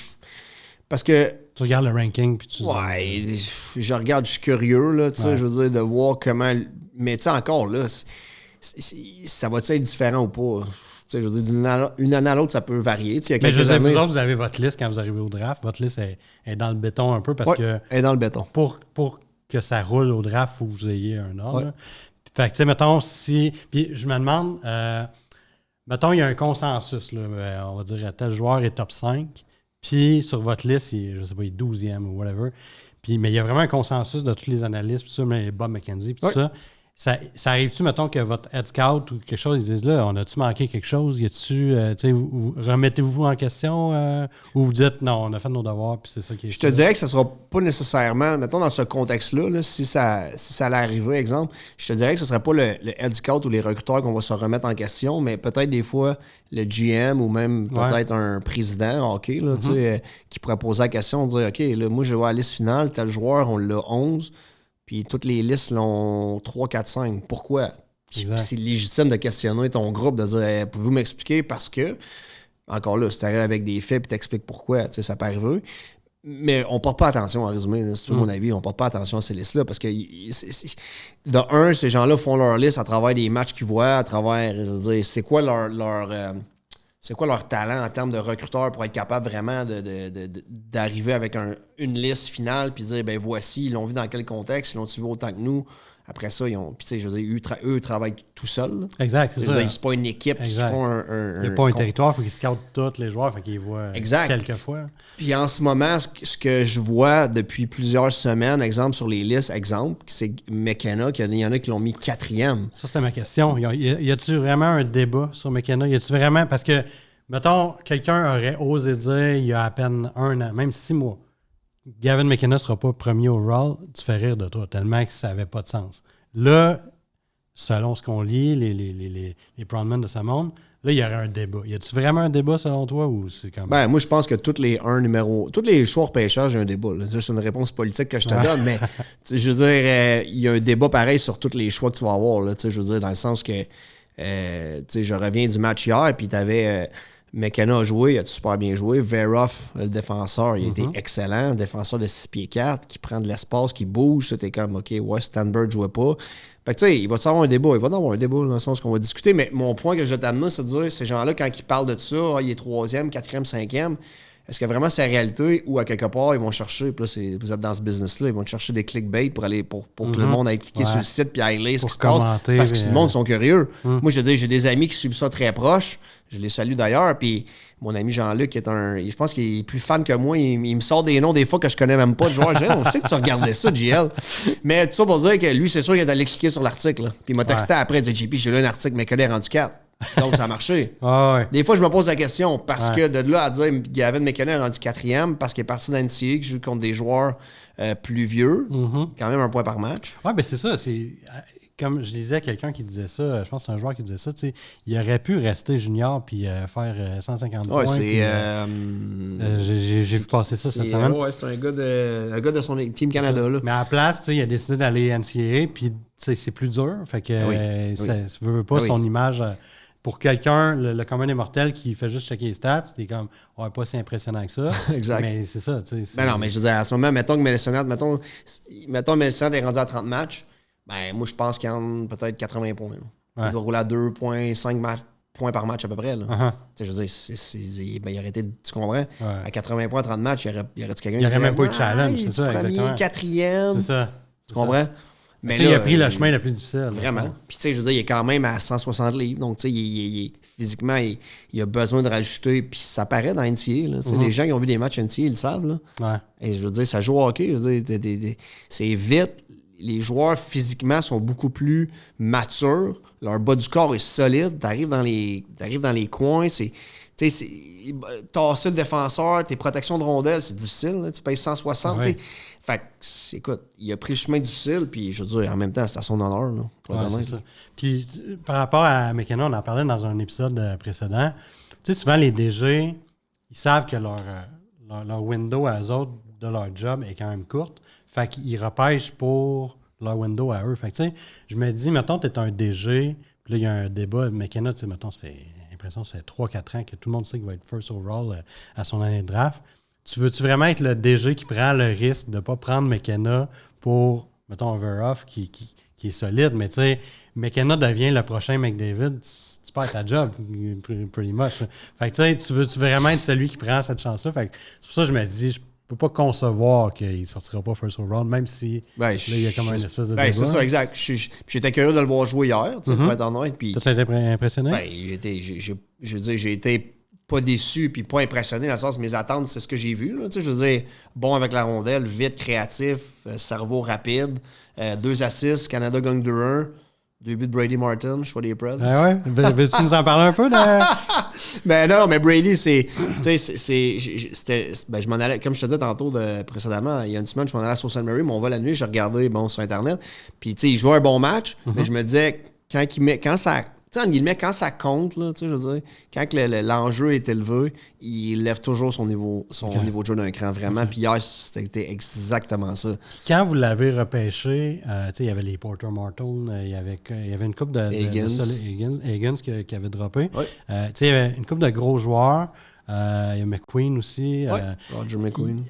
parce que... Tu regardes le ranking, puis tu... Ouais, je regarde, je suis curieux, là, tu sais, je veux dire, de voir comment... Mais tu sais, encore, là, ça va-tu être différent ou pas? Tu sais, je veux dire, d'une année à l'autre, ça peut varier. Tu sais, mais je veux dire, vous autres, vous avez votre liste quand vous arrivez au draft. Votre liste est dans le béton un peu parce que... elle est dans le béton. Pour que ça roule au draft, il faut que vous ayez un ordre. Ouais. Fait que, tu sais, mettons, si... Puis je me demande, mettons, il y a un consensus, là, on va dire, tel joueur est top 5, puis sur votre liste, je ne sais pas, il est 12e ou whatever. Puis, mais il y a vraiment un consensus de tous les analystes, puis ça, mais Bob McKenzie, puis tout ça. Ça arrive-tu, mettons, que votre head scout ou quelque chose, ils disent là, on a-tu manqué quelque chose? Y a-tu, remettez-vous en question ou vous dites non, on a fait nos devoirs puis c'est ça qui est. Je te dirais que ça ne sera pas nécessairement, mettons dans ce contexte-là, là, si ça allait arriver, exemple, je te dirais que ce ne serait pas le head scout ou les recruteurs qu'on va se remettre en question, mais peut-être des fois le GM ou même peut-être un président hockey là, qui pourrait poser la question, dire OK, là, moi je vais à la liste finale, tel joueur, on l'a 11. Puis toutes les listes l'ont 3, 4, 5. Pourquoi? C'est légitime de questionner ton groupe, de dire hey, pouvez-vous m'expliquer? Parce que, encore là, si tu arrives avec des faits et t'expliques pourquoi, ça peut arriver. Mais on ne porte pas attention, en résumé, là, c'est toujours mon avis, on ne porte pas attention à ces listes-là. Parce que, de un, ces gens-là font leur liste à travers des matchs qu'ils voient, à travers, je veux dire, c'est quoi leur talent en termes de recruteurs pour être capable vraiment d'arriver avec une liste finale puis dire, ben voici, ils l'ont vu dans quel contexte, ils l'ont suivi autant que nous. Après ça, ils ont. Puis, tu sais, je veux dire, eux travaillent tout seuls. Là. Exact, c'est ça. C'est pas une équipe qui font un. Il n'y a pas un territoire, il faut qu'ils scoutent tous les joueurs, il faut qu'ils voient quelques fois. Puis en ce moment, ce que je vois depuis plusieurs semaines, exemple sur les listes, c'est McKenna, il y en a qui l'ont mis 4e. Ça, c'était ma question. Y a-tu vraiment un débat sur McKenna? Y a-tu vraiment. Parce que, mettons, quelqu'un aurait osé dire il y a à peine 1 an, même 6 mois. Gavin McKenna ne sera pas premier overall, tu fais rire de toi, tellement que ça n'avait pas de sens. Là, selon ce qu'on lit, les Proudman de ce monde, là, il y aurait un débat. Y a-tu vraiment un débat selon toi ou c'est comme. Ben, moi, je pense que tous les choix repêchage, il y a un débat. Là. C'est une réponse politique que je te donne, mais je veux dire, il y a un débat pareil sur tous les choix que tu vas avoir. Là, je veux dire, dans le sens que je reviens du match hier, puis tu avais. McKenna a joué, il a super bien joué. Veroff, le défenseur, il a été excellent. Défenseur de 6 pieds 4, qui prend de l'espace, qui bouge. C'était comme, OK, ouais, Stanberg ne jouait pas. Fait que, tu sais, il va avoir un débat. Il va y avoir un débat dans le sens qu'on va discuter. Mais mon point que je t'amène, c'est de dire, ces gens-là, quand ils parlent de ça, il est 3e, 4e, 5e, est-ce que vraiment c'est la réalité ou à quelque part, ils vont chercher, puis là, vous êtes dans ce business-là, ils vont chercher des clickbait pour que le monde aille cliquer sur le site puis aille lire ce qui se passe. Parce que tout le monde sont curieux. Moi, j'ai des amis qui suivent ça très proche. Je les salue d'ailleurs. Puis mon ami Jean-Luc est je pense qu'il est plus fan que moi. Il me sort des noms des fois que je connais même pas de joueurs. On sait que tu regardais ça, JL. Mais tout ça pour dire que lui, c'est sûr qu'il est allé cliquer sur l'article. Là. Puis il m'a texté après, il dit JP, j'ai lu un article, mais McKenna est rendu 4. Donc, ça a marché. Des fois, je me pose la question parce que de là à dire Gavin McKenna est rendu 4e parce qu'il est parti dans NCAA, qui joue contre des joueurs plus vieux, quand même 1 point par match. Oui, ben c'est ça. C'est comme je disais à quelqu'un qui disait ça, je pense que c'est un joueur qui disait ça, tu sais, il aurait pu rester junior puis faire 150 points. C'est. J'ai vu passer ça cette semaine. Ouais, c'est un gars de son Team Canada. Là. Mais à la place, tu sais, il a décidé d'aller NCAA puis c'est plus dur. Fait que ça veut pas son image. Pour quelqu'un, le commun des mortels qui fait juste checker les stats, c'est comme, ouais, pas si impressionnant que ça. Exact. Mais c'est ça, tu sais. Ben non, mais je veux dire, à ce moment, mettons que Mélissonette est rendu à 30 matchs, ben moi, je pense qu'il y en a peut-être 80 points. Il doit rouler à 2,5 points par match à peu près. Là. Je veux dire, il aurait été, tu comprends? Ouais. À 80 points, 30 matchs, il y aurait-tu quelqu'un qui aurait même pas eu de challenge, c'est ça, premier, exactement. 4e. C'est ça. Tu comprends? Mais là, il a pris le chemin le plus difficile. Vraiment. Puis, tu sais, je veux dire, il est quand même à 160 livres. Donc, tu sais, physiquement, il a besoin de rajouter. Puis, ça paraît dans NCAA. Les gens qui ont vu des matchs NCAA, ils le savent. Là. Ouais. Et je veux dire, ça joue au hockey. Je veux dire, c'est vite. Les joueurs, physiquement, sont beaucoup plus matures. Leur bas du corps est solide. T'arrives dans les coins. Tu sais, tasser le défenseur, tes protections de rondelles, c'est difficile. Là. Tu payes 160. Ouais. Fait que, écoute, il a pris le chemin difficile, puis je veux dire, en même temps, c'est à son honneur. Là, c'est ça. Puis, par rapport à McKenna, on en parlait dans un épisode précédent. Tu sais, souvent, les DG, ils savent que leur window à eux autres de leur job est quand même courte. Fait qu'ils repêchent pour leur window à eux. Fait que, tu sais, je me dis, mettons, tu es un DG, puis là, il y a un débat. McKenna, tu sais, mettons, ça fait 3-4 ans que tout le monde sait qu'il va être first overall à son année de draft. Tu veux-tu vraiment être le DG qui prend le risque de ne pas prendre McKenna pour, mettons, un Veroff qui est solide, mais tu sais, McKenna devient le prochain McDavid, tu perds ta job, pretty much. Fait que tu sais, tu veux-tu vraiment être celui qui prend cette chance-là? Fait que c'est pour ça que je me dis, je peux pas concevoir qu'il ne sortira pas first overall, même si là, il y a comme une espèce de débat. C'est ça, exact. J'étais curieux de le voir jouer hier, pour être honnête. Puis, tu as été impressionné? J'ai été pas déçu puis pas impressionné dans le sens mes attentes, c'est ce que j'ai vu. Là, je veux dire, bon avec la rondelle, vite, créatif, cerveau rapide, 2 assists, Canada gagne 2-1. 2 buts de Brady Martin, choix des Preds. Ouais. Veux-tu nous en parler un peu? Ben non, mais Brady, c'était. Ben, je m'en allais, comme je te disais tantôt précédemment, il y a une semaine, je m'en allais à Sault Ste. Marie, mon vol la nuit, j'ai regardé sur Internet. Puis, tu sais, il jouait un bon match, mais je me disais, quand ça compte, là, je veux dire, quand l'enjeu est élevé, il lève toujours son niveau de jeu d'un cran, vraiment. Puis hier, c'était exactement ça. Puis quand vous l'avez repêché, il y avait les Porter Martin, il y avait une couple de Higgins qui avait droppé. Ouais. Il y avait une couple de gros joueurs. Il y a McQueen aussi. Roger McQueen.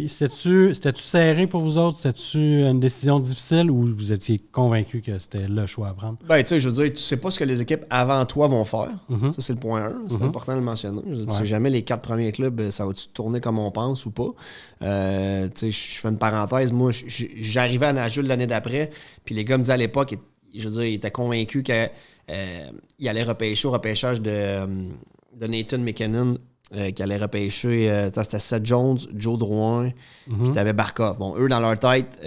C'était-tu serré pour vous autres? C'était-tu une décision difficile ou vous étiez convaincu que c'était le choix à prendre? Ben, tu sais, je veux dire, tu sais pas ce que les équipes avant toi vont faire. Ça, c'est le point 1. C'est important de le mentionner. Tu sais jamais les 4 premiers clubs, ça va-tu tourner comme on pense ou pas. Tu sais, je fais une parenthèse. Moi, j'arrivais à Nashville l'année d'après, puis les gars me disaient à l'époque, je veux dire, ils étaient convaincus qu'ils allaient repêcher au repêchage de Nathan McKinnon. Qui allait repêcher, c'était Seth Jones, Joe Drouin, puis t'avais Barkov. Bon, eux, dans leur tête,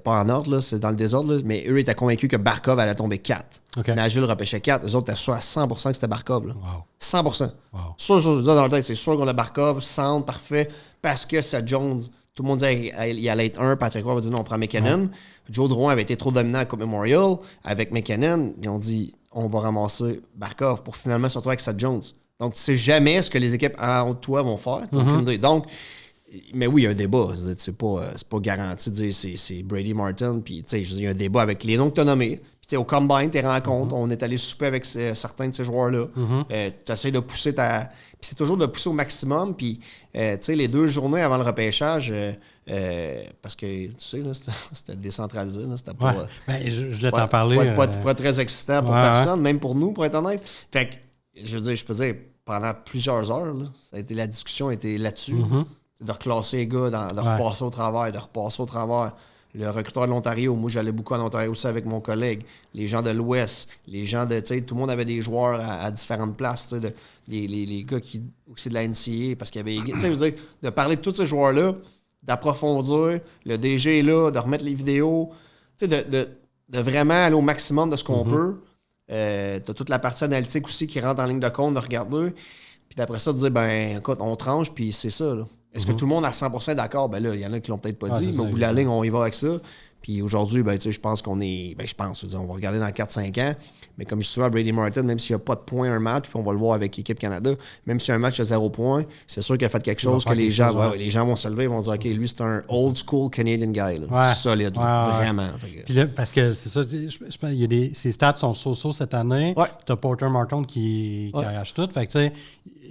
pas en ordre, là, c'est dans le désordre, là, mais eux étaient convaincus que Barkov allait tomber 4. Okay. Nashville repêchait 4. Eux autres étaient sûrs à 100% que c'était Barkov. Là. Wow. 100%. Wow. Sûr, dans leur tête, c'est sûr qu'on a Barkov, centre, parfait, parce que Seth Jones, tout le monde disait qu'il allait être 1, Patrick Roy va dire non, on prend McKinnon. Ouais. Joe Drouin avait été trop dominant à Coupe Memorial. Avec McKinnon, ils ont dit, on va ramasser Barkov pour finalement se retrouver avec Seth Jones. Donc, tu sais jamais ce que les équipes en haut de toi vont faire. Donc, mais oui, il y a un débat. C'est pas garanti de dire c'est Brady Martin. Puis, tu sais, il y a un débat avec les noms que tu as nommés. Puis, tu sais, au Combine, tes rencontres, on est allé souper avec certains de ces joueurs-là. Tu essaies de pousser Puis, c'est toujours de pousser au maximum. Puis, tu sais, les 2 journées avant le repêchage, parce que, tu sais, là, c'était décentralisé. Là, c'était pas. Je voulais t'en parler. Pas très excitant pour personne, même pour nous, pour être honnête. Fait que, je peux dire, pendant plusieurs heures, là, la discussion était là-dessus. De reclasser les gars, de repasser au travers, Le recruteur de l'Ontario, moi j'allais beaucoup en Ontario aussi avec mon collègue. Les gens de l'Ouest, les gens de, tu sais, tout le monde avait des joueurs à différentes places, les gars qui aussi de la NCA, parce qu'il y avait, tu sais, je veux dire, de parler de tous ces joueurs-là, d'approfondir, le DG est là, de remettre les vidéos, tu sais, de vraiment aller au maximum de ce qu'on peut. T'as toute la partie analytique aussi qui rentre en ligne de compte, de regarder. Puis d'après ça, de dire, ben, écoute, on tranche, puis c'est ça. Là. Est-ce que tout le monde a 100% d'accord? Ben là, il y en a qui l'ont peut-être pas dit, mais au bout de la ligne, on y va avec ça. Puis aujourd'hui, ben, tu sais, je pense qu'on est. Ben, on va regarder dans 4-5 ans. Mais comme je suis souvent à Brady Martin, même s'il n'y a pas de points un match, puis on va le voir avec l'équipe Canada, même si un match a 0 points, c'est sûr qu'il a fait quelque chose que les gens vont se lever et vont dire, OK, lui, c'est un old school Canadian guy. Là. Solide, vraiment. Puis là, parce que c'est ça, ses stats sont so-so cette année. Tu as Porter Martin qui arrache tout. Fait que, tu sais,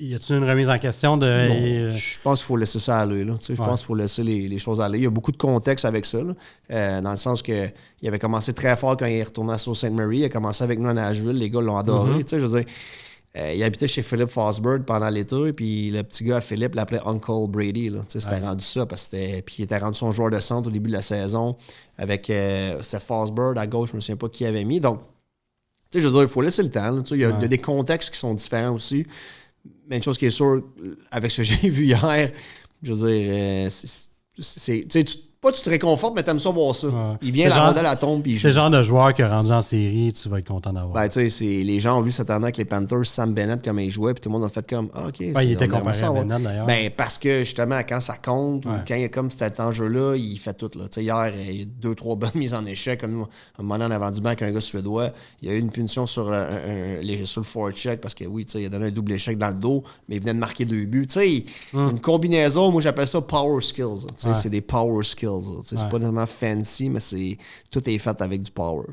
y a-t-il une remise en question de. Non, je pense qu'il faut laisser ça aller. Là. Je pense qu'il faut laisser les choses aller. Il y a beaucoup de contexte avec ça. Là. Dans le sens qu'il avait commencé très fort quand il est retourné à Sault Ste. Marie. Il a commencé avec nous à Nashville. Les gars l'ont adoré. Je veux dire, il habitait chez Philip Fosberg pendant l'été. Puis le petit gars, Philippe, l'appelait Uncle Brady. Là. C'était rendu ça. Puis il était rendu son joueur de centre au début de la saison. Avec Seth Fosberg à gauche, je ne me souviens pas qui avait mis. Donc, je veux dire, il faut laisser le temps. Il y a des contextes qui sont différents aussi. Mais une chose qui est sûre, avec ce que j'ai vu hier, je veux dire, tu te réconfortes, mais t'aimes ça voir ça. Il vient, la rondelle à tombe, puis il joue. C'est le genre de joueur qui est rendu en série, tu vas être content d'avoir. Ben, tu sais, les gens ont vu cette année avec les Panthers, Sam Bennett, comme il jouait, puis tout le monde a fait comme, OK. Il était comparé à Bennett, d'ailleurs. Ben, parce que, justement, quand ça compte, ou quand il y a comme cet enjeu-là, il fait tout, là. Tu sais, hier, il y a 2-3 bonnes mises en échec. Comme un moment en avant du banc, un gars suédois, il y a eu une punition sur le forecheck, parce que, oui, tu sais, il a donné un double échec dans le dos, mais il venait de marquer 2 buts. Tu sais, une combinaison, moi, j'appelle ça power skills. Tu sais, c'est des power skills. C'est pas nécessairement fancy, mais tout est fait avec du power.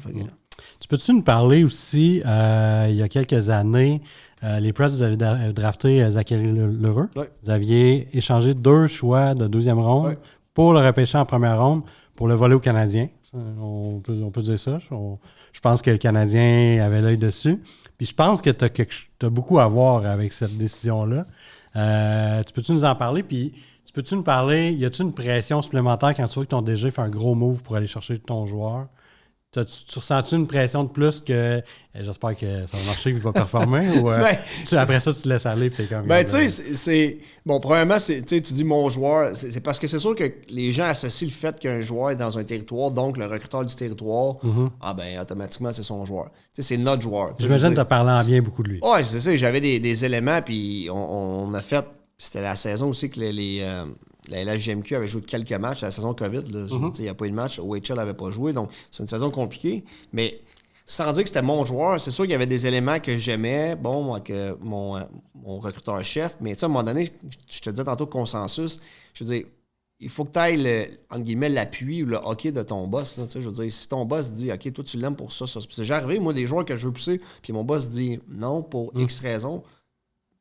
Tu peux-tu nous parler aussi, il y a quelques années, les Preds, vous avez drafté Zachary Lheureux. Vous aviez échangé 2 choix de 2e ronde pour le repêcher en première ronde, pour le voler aux Canadiens. On peut dire ça. Je pense que le Canadien avait l'œil dessus. Puis je pense que tu as beaucoup à voir avec cette décision-là. Tu peux-tu nous en parler? Puis peux-tu nous parler, y a-t-il une pression supplémentaire quand tu vois que ton DG fait un gros move pour aller chercher ton joueur? tu ressens-tu une pression de plus que j'espère que ça va marcher, qu'il va performer ou après ça, tu te laisses aller et t'es comme... tu sais, c'est... Bon, premièrement, tu dis mon joueur, c'est parce que c'est sûr que les gens associent le fait qu'un joueur est dans un territoire, donc le recruteur du territoire, automatiquement, c'est son joueur. Tu sais, c'est notre joueur. J'imagine que tu as parlé en bien beaucoup de lui. Ouais, c'est ça. J'avais des éléments, puis on a fait... C'était la saison aussi que la LHJMQ avait joué quelques matchs, la saison COVID. Il n'y a pas eu de match. OHL n'avait pas joué, donc c'est une saison compliquée. Mais sans dire que c'était mon joueur, c'est sûr qu'il y avait des éléments que j'aimais, que mon recruteur-chef. Mais à un moment donné, je te disais tantôt consensus, je veux dire, il faut que tu ailles, entre guillemets, l'appui ou le hockey de ton boss. Je veux dire, si ton boss dit « OK, toi, tu l'aimes pour ça, ça. » C'est déjà arrivé, moi, des joueurs que je veux pousser, puis mon boss dit « Non, pour X raisons. »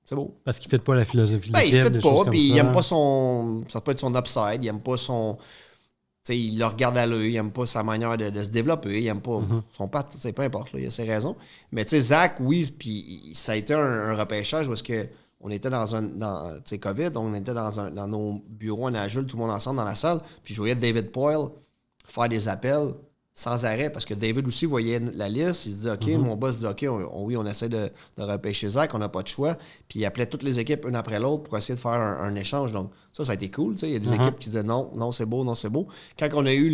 C'est beau. Parce qu'il ne fit pas la philosophie de l'équipe. Il ne fit pas, puis il n'aime pas son... Ça peut être son upside, il n'aime pas son... T'sais, il le regarde à l'œil, il n'aime pas sa manière de se développer, il n'aime pas son patte, peu importe, là, il a ses raisons. Mais Zach, oui, puis ça a été un repêchage parce que on était dans COVID, on était dans nos bureaux en Agile, tout le monde ensemble dans la salle, puis je voyais David Poyle faire des appels sans arrêt, parce que David aussi voyait la liste, il se dit « OK, mon boss dit « OK, on essaie de repêcher Zach, on n'a pas de choix. » Puis il appelait toutes les équipes une après l'autre pour essayer de faire un échange. Donc ça a été cool. Il y a des équipes qui disaient « Non, c'est beau, non, c'est beau. » Quand on a eu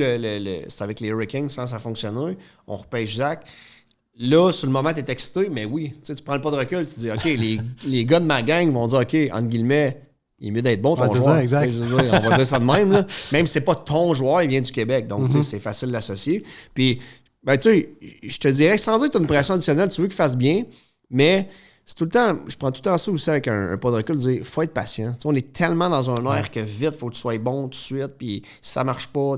c'était avec les Hurricanes, ça fonctionnait, on repêche Zach. Là, sur le moment, tu es excité, mais oui, tu prends le pas de recul, tu dis « OK, les gars de ma gang vont dire « OK, entre guillemets, il est mieux d'être bon, ton joueur. » Ça, exact. On va dire ça de même. Là. Même si c'est pas ton joueur, il vient du Québec. Donc, c'est facile d'associer. Puis, je te dirais, sans dire que tu as une pression additionnelle, tu veux qu'il fasse bien, mais c'est tout le temps, je prends tout le temps ça aussi avec un pas de recul, de dire, il faut être patient. On est tellement dans un air que vite, il faut que tu sois bon tout de suite, puis si ça marche pas,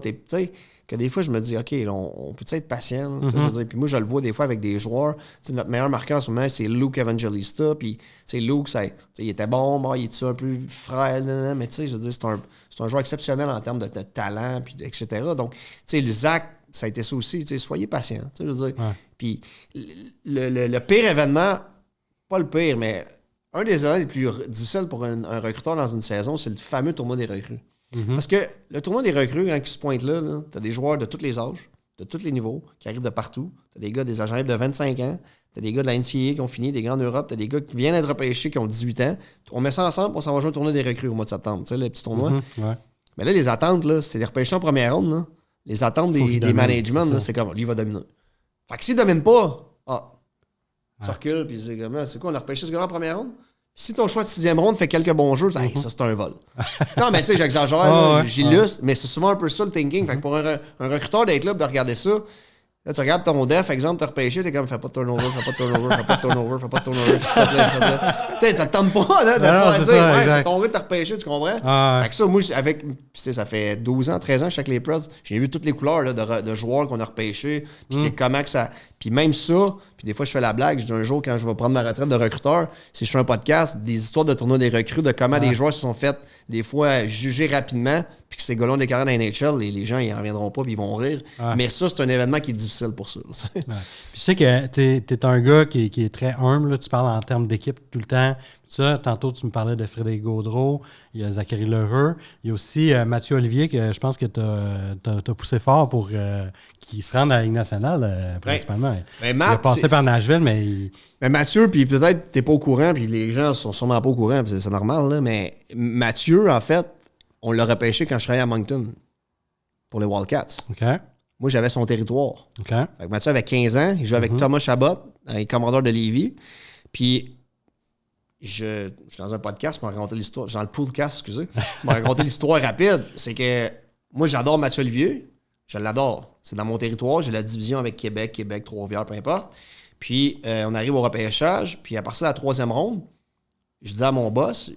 que des fois, je me dis, OK, là, on peut être patient? Je veux dire, puis moi, je le vois des fois avec des joueurs. Notre meilleur marqueur en ce moment, c'est Luke Evangelista. Puis, Luke, il était bon, il est un peu frêle, mais je veux dire, c'est un joueur exceptionnel en termes de talent, puis, etc. Donc, le Zach, ça a été ça aussi. Soyez patient. Je veux dire. Puis, le pire événement, pas le pire, mais un des événements les plus difficiles pour un recruteur dans une saison, c'est le fameux tournoi des recrues. Parce que le tournoi des recrues, quand ils se pointent là, tu as des joueurs de tous les âges, de tous les niveaux, qui arrivent de partout. Tu as des gars des agents libres de 25 ans, tu as des gars de la NCAA qui ont fini, des gars en Europe, tu as des gars qui viennent d'être repêchés qui ont 18 ans. On met ça ensemble, on s'en va jouer au tournoi des recrues au mois de septembre, tu sais, le petit tournoi. Mais là, les attentes, là, c'est des repêchés en première ronde. Là. Les attentes des managements, là, c'est comme, lui, il va dominer. Fait que s'il domine pas, tu recules, puis c'est comme, c'est quoi, on a repêché ce gars en première ronde? Si ton choix de 6e ronde fait quelques bons jeux, ça c'est un vol. Non, mais tu sais, j'exagère, j'illustre, mais c'est souvent un peu ça le thinking. Fait que pour un recruteur des clubs de regarder ça, là, tu regardes ton def, exemple, t'as repêché, t'es comme, fais pas de turnover, fais pas de turnover, fais pas de turnover, fais pas de turnover, s'il te plaît. Tu sais, ça te tente pas, là, de faire dire, c'est ton gars de te repêcher, tu comprends? Fait que ça, moi, ça fait 12 ans, 13 ans, chaque les pros, j'ai vu toutes les couleurs là, de joueurs qu'on a repêchés, puis comment que ça. Puis même ça, puis des fois, je fais la blague, je dis un jour, quand je vais prendre ma retraite de recruteur, si je fais un podcast, des histoires de tournoi des recrues, de comment des joueurs se sont fait, des fois, juger rapidement, puis que ces gars-là ont des carrières dans la NHL, les gens, ils n'en reviendront pas, puis ils vont rire. Mais ça, c'est un événement qui est difficile pour ça. Puis je sais que t'es un gars qui est très humble, là, tu parles en termes d'équipe tout le temps. Ça, tantôt, tu me parlais de Frédéric Gaudreau, il y a Zachary Lheureux, il y a aussi Mathieu Olivier, que je pense que tu as poussé fort pour qu'il se rende à la Ligue nationale, principalement. Ben, Matt, il a passé par Nashville, mais... Mais Mathieu, puis peut-être t'es pas au courant, puis les gens sont sûrement pas au courant, puis c'est normal, là, mais Mathieu, en fait, on l'a repêché quand je travaillais à Moncton pour les Wildcats. OK. Moi, j'avais son territoire. OK. Fait que Mathieu avait 15 ans, il jouait avec Thomas Chabot, un commandeur de Lévis, puis... Je suis dans un podcast, je m'en raconter l'histoire. Dans le podcast, excusez. Je m'en raconter l'histoire rapide. C'est que moi, j'adore Mathieu Olivier. Je l'adore. C'est dans mon territoire. J'ai la division avec Québec, Trois-Rivières, peu importe. Puis, on arrive au repêchage. Puis, à partir de la 3e ronde, je dis à mon boss,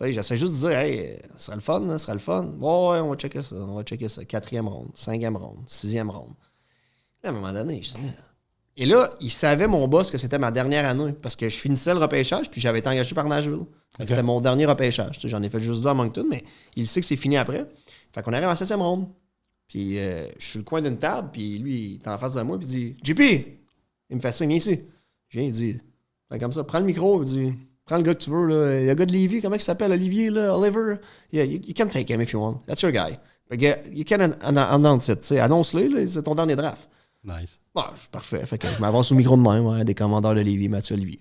j'essaie juste de dire, hey, ce serait le fun, hein, ce serait le fun. Ouais, on va checker ça. 4e ronde, 5e ronde, 6e ronde. Là, à un moment donné, je dis, et là, il savait, mon boss, que c'était ma dernière année parce que je finissais le repêchage puis j'avais été engagé par Nashville. Okay. C'était mon dernier repêchage. J'en ai fait juste 2 à Moncton, mais il sait que c'est fini après. Fait qu'on arrive en 7e ronde. Puis je suis sur le coin d'une table, puis lui, il est en face de moi, puis il dit « JP! » Il me fait ça, viens ici. Je viens, il dit « Comme ça, prends le micro. » Il dit « Prends le gars que tu veux. Là. Il y a le gars de Lévis, comment il s'appelle, Olivier, là, Oliver? Yeah, you can take him if you want. That's your guy. » Fait que, you can announce it, tu sais, annonce-le, là, c'est ton dernier draft. Nice. Bon, je suis parfait. Fait que je m'avance au micro de même, ouais, des commandeurs de Lévis, Mathieu Olivier.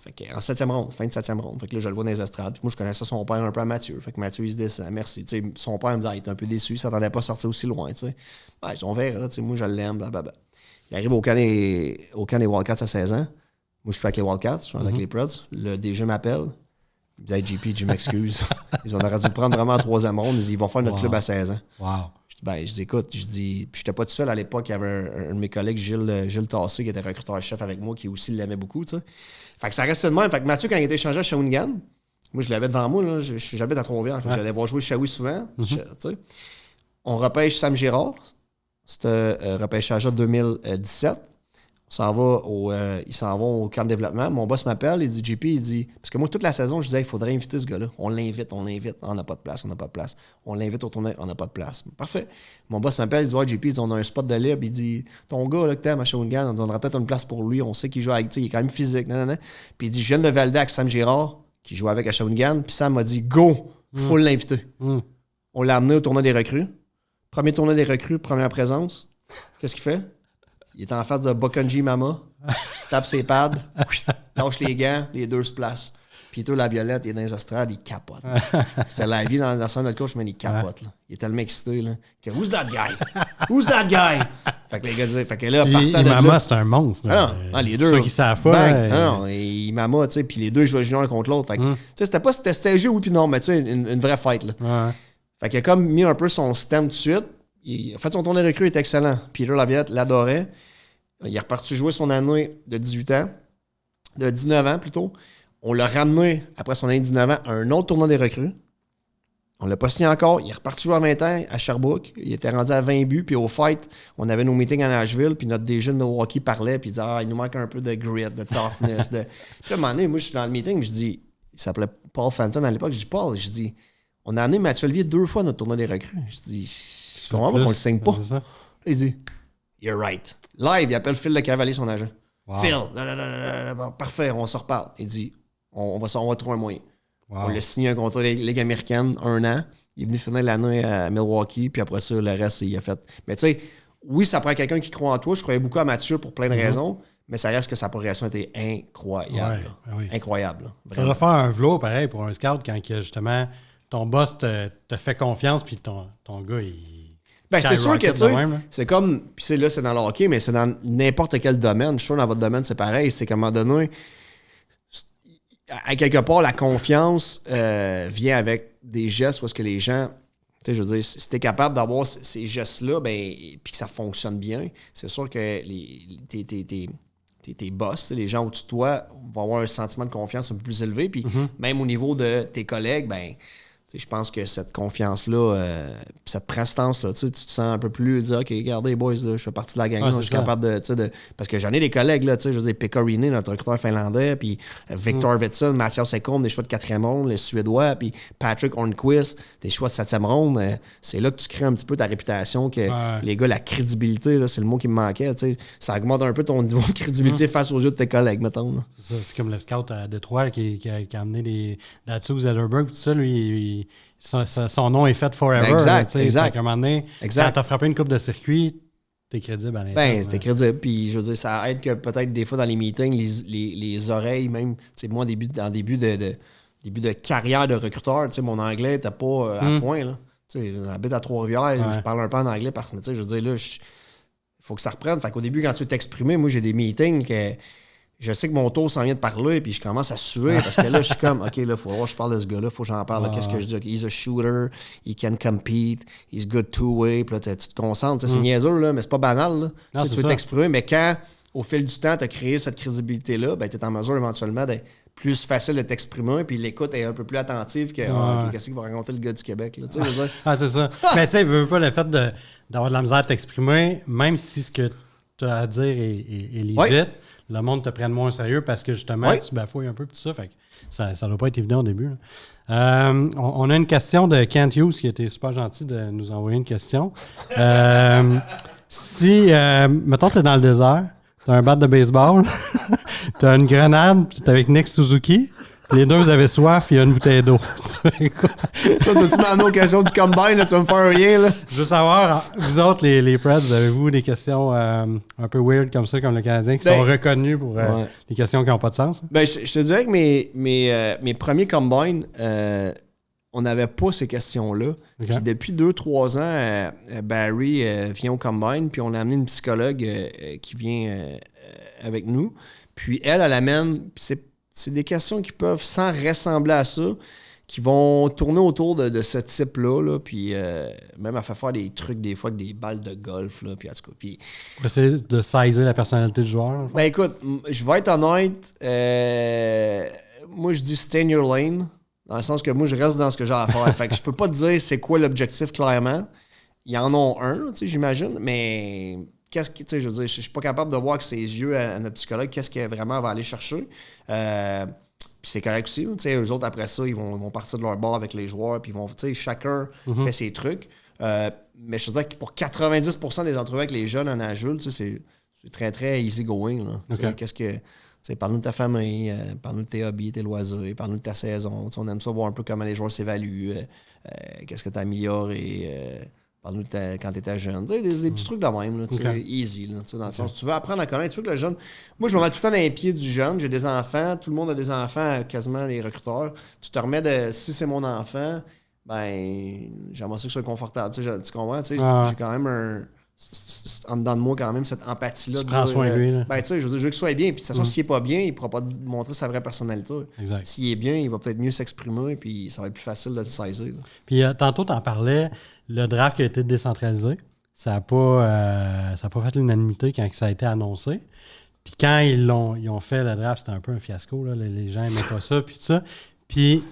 Fait que, en 7e ronde, fin de 7e ronde. Fait que là, je le vois dans les estrades. Puis moi, je connaissais son père un peu à Mathieu. Fait que Mathieu, il se descend. Merci. Tu sais, son père me dit, il était un peu déçu, il s'attendait pas à sortir aussi loin, tu sais. Ouais, on verra, tu sais, moi, je l'aime, blablabla. Il arrive au camp des Wildcats à 16 ans. Moi, je suis avec les Wildcats, je suis avec les Prods. Le DG m'appelle. Il me dit, hey, JP, je m'excuse. Ils ont dû le prendre vraiment en 3e ronde. Ils disent, ils vont faire notre club à 16 ans. Wow. Je dis, écoute, je dis, puis j'étais pas tout seul à l'époque, il y avait un de mes collègues, Gilles Tassé, qui était recruteur-chef avec moi, qui aussi l'aimait beaucoup, tu sais. Fait que ça restait de même. Fait que Mathieu, quand il était échangé à Shawinigan, moi, je l'avais devant moi, là, j'habite à Trois-Rivières, j'allais voir jouer Shawi souvent, tu sais. On repêche Sam Girard, c'était repêchage-là 2017. Il s'en va au camp de développement. Mon boss m'appelle, il dit, JP, il dit, parce que moi, toute la saison, je disais, il faudrait inviter ce gars-là. On l'invite. On n'a pas de place. On l'invite au tournoi, on n'a pas de place. Parfait. Mon boss m'appelle, il dit, ouais, JP, il dit, on a un spot de libre. Il dit, ton gars, là, que t'aimes à Shawinigan, on donnera peut-être une place pour lui. On sait qu'il joue avec, il est quand même physique. Nanana. Puis il dit, je viens de valider avec Sam Girard, qui joue avec à Shawinigan. Puis Sam m'a dit, go, faut l'inviter. On l'a amené au tournoi des recrues. Premier tournoi des recrues, première présence. Qu'est-ce qu'il fait? Il est en face de Bokanji Mama, tape ses pads, lâche les gants, les deux se placent. Peter Laviolette, il est dans les estrades, il capote. C'est la vie dans la salle de notre coach, mais il capote. Là. Il est tellement excité. Là, que, Who's that guy? Who's that guy? Fait que les gars disaient, fait que là, partant de Mama, là, c'est un monstre. Les deux. Ceux qui savent pas. Et Mama, tu sais, puis les deux jouaient junior contre l'autre. Fait que, tu sais, c'était pas c'était stagé, oui, puis non, mais tu sais, une vraie fight. Là. Fait qu'il a comme mis un peu son système tout de suite. En fait, son tournoi de recrue était excellent. Peter Laviolette l'adorait. Il est reparti jouer son année de 18 ans, de 19 ans plutôt. On l'a ramené, après son année de 19 ans, à un autre tournoi des recrues. On l'a pas signé encore. Il est reparti jouer à 20 ans à Sherbrooke. Il était rendu à 20 buts. Puis au fight, on avait nos meetings à Nashville. Puis notre DG de Milwaukee parlait. Puis il disait, il nous manque un peu de grit, de toughness. Puis à un moment donné, moi, je suis dans le meeting. Je dis, il s'appelait Paul Fenton à l'époque. Je dis, Paul, je dis, on a amené Mathieu Olivier 2 fois à notre tournoi des recrues. Je dis, je comprends pas qu'on le signe pas. Il dit, you're right. Live, il appelle Phil Le Cavalier, son agent. Wow. Phil, parfait, on se reparle. Il dit, on va trouver un moyen. Wow. On l'a signé un contrat de Ligue américaine, 1 an. Il est venu finir l'année à Milwaukee, puis après ça, le reste, il a fait. Mais tu sais, oui, ça prend quelqu'un qui croit en toi. Je croyais beaucoup à Mathieu pour plein de raisons, mais ça reste que sa progression était incroyable. Oui. Incroyable. Ça doit faire un vlog pareil pour un scout quand justement ton boss te fait confiance, puis ton gars, il. Ben, c'est sûr que, tu sais, c'est comme, puis c'est là, c'est dans le hockey, mais c'est dans n'importe quel domaine. Je suis sûr dans votre domaine, c'est pareil. C'est qu'à un moment donné, à quelque part, la confiance vient avec des gestes où est-ce que les gens, tu sais, je veux dire, si t'es capable d'avoir ces gestes-là, ben, puis que ça fonctionne bien, c'est sûr que tes boss, les gens au-dessus de toi vont avoir un sentiment de confiance un peu plus élevé. Puis même au niveau de tes collègues, ben, je pense que cette confiance-là, cette prestance-là, tu te sens un peu plus dire, OK, regardez, boys, là, je fais partie de la gang, je suis capable de. Parce que j'en ai des collègues, là, je veux dire, Pekka Rinne, notre recruteur finlandais, puis Victor Wetsson, Mathias Ekholm, des choix de 4e ronde, les Suédois, puis Patrick Hornquist, des choix de 7e ronde. C'est là que tu crées un petit peu ta réputation, que les gars, la crédibilité, là, c'est le mot qui me manquait. Ça augmente un peu ton niveau de crédibilité face aux yeux de tes collègues, mettons. Là. C'est ça, c'est comme le scout à Détroit qui a amené des Datsuk Zetterberg, tout ça, lui. Son nom est fait forever. Exact. À un moment donné, quand t'as frappé une coupe de circuit, t'es crédible à l'intérieur. Ben, t'es crédible. Puis, je veux dire, ça aide que peut-être des fois dans les meetings, les oreilles, même, tu sais, moi, début de carrière de recruteur, tu sais, mon anglais n'était pas à point, là. Tu sais, j'habite à Trois-Rivières, je parle un peu en anglais parce que, tu sais, je veux dire, là, il faut que ça reprenne. Fait qu'au début, quand tu veux t'exprimer, moi, j'ai des meetings que je sais que mon tour s'en vient de parler, puis je commence à suer parce que là, je suis comme, OK, là, il faut voir, je parle de ce gars-là, il faut que j'en parle. Qu'est-ce que je dis? Okay, he's a shooter, he can compete, he's good two-way, puis là, tu te concentres. C'est niaiseux, là, mais c'est pas banal. Là. Non, tu veux t'exprimer, mais quand, au fil du temps, tu as créé cette crédibilité-là, ben, tu es en mesure éventuellement d'être plus facile de t'exprimer, puis l'écoute est un peu plus attentive que okay, qu'est-ce qu'il va raconter le gars du Québec. Là, c'est ça. Mais tu sais, veux pas le fait d'avoir de la misère à t'exprimer, même si ce que tu as à dire est legit. Le monde te prenne moins au sérieux parce que justement, tu bafouilles un peu tout ça. Fait que ça ne doit pas être évident au début. On a une question de Kent Hughes qui a été super gentil de nous envoyer une question. Mettons, tu es dans le désert, tu as un bat de baseball, tu as une grenade, puis tu es avec Nick Suzuki, Les deux, vous avez soif, il y a une bouteille d'eau. Tu fais quoi? Ça, tu m'en aux questions du combine, là, tu vas me faire rien, là. Je veux savoir, vous autres, les Preds, avez-vous des questions un peu weird comme ça, comme le Canadien, qui sont reconnus pour les questions qui n'ont pas de sens? Ben, je te dirais que mes premiers combines, on n'avait pas ces questions-là. Okay. Puis depuis 2-3 ans, Barry vient au combine, puis on a amené une psychologue qui vient avec nous. Puis elle amène... C'est des questions qui peuvent, sans ressembler à ça, qui vont tourner autour de ce type-là. Là, puis même elle fait faire des trucs des fois avec des balles de golf. Là, puis en tout cas, puis... Pour essayer de saisir la personnalité du joueur. Ben écoute, je vais être honnête. Moi, je dis stay in your lane. Dans le sens que moi, je reste dans ce que j'ai à faire. Fait que je peux pas te dire c'est quoi l'objectif clairement. Il y en a un, j'imagine, mais qu'est-ce que, je veux dire, je suis pas capable de voir que ses yeux à notre psychologue, qu'est-ce qu'elle vraiment va aller chercher. Puis c'est correct aussi. Eux autres, après ça, ils vont partir de leur bord avec les joueurs, puis chacun fait ses trucs. Mais je te dirais que pour 90% des entrevues avec les jeunes en adulte, c'est très, très easy going. Là. Okay. Qu'est-ce que... Parle-nous de ta famille, parle-nous de tes hobbies, tes loisirs, parle-nous de ta saison. On aime ça voir un peu comment les joueurs s'évaluent, qu'est-ce que tu as amélioré, parle-nous de quand tu étais jeune. Des petits trucs de même, là, easy. Là, dans le sens, tu veux apprendre à connaître. Tu veux que le jeune... Moi, je me mets tout le temps dans les pieds du jeune. J'ai des enfants, tout le monde a des enfants, quasiment les recruteurs. Tu te remets de si c'est mon enfant, ben j'aimerais ça que ce soit confortable. Tu comprends? J'ai quand même un... en dedans de moi quand même cette empathie-là. Tu prends soin de lui. Ben, tu sais, je veux qu'il soit bien. Puis de toute façon, s'il n'est pas bien, il ne pourra pas montrer sa vraie personnalité. Exact. S'il est bien, il va peut-être mieux s'exprimer. Puis ça va être plus facile de le saisir. Puis tantôt, tu en parlais, le draft qui a été décentralisé, ça n'a pas fait l'unanimité quand ça a été annoncé. Puis quand ils ont fait le draft, c'était un peu un fiasco. Là. Les gens n'aimaient pas ça. Puis tout ça. Puis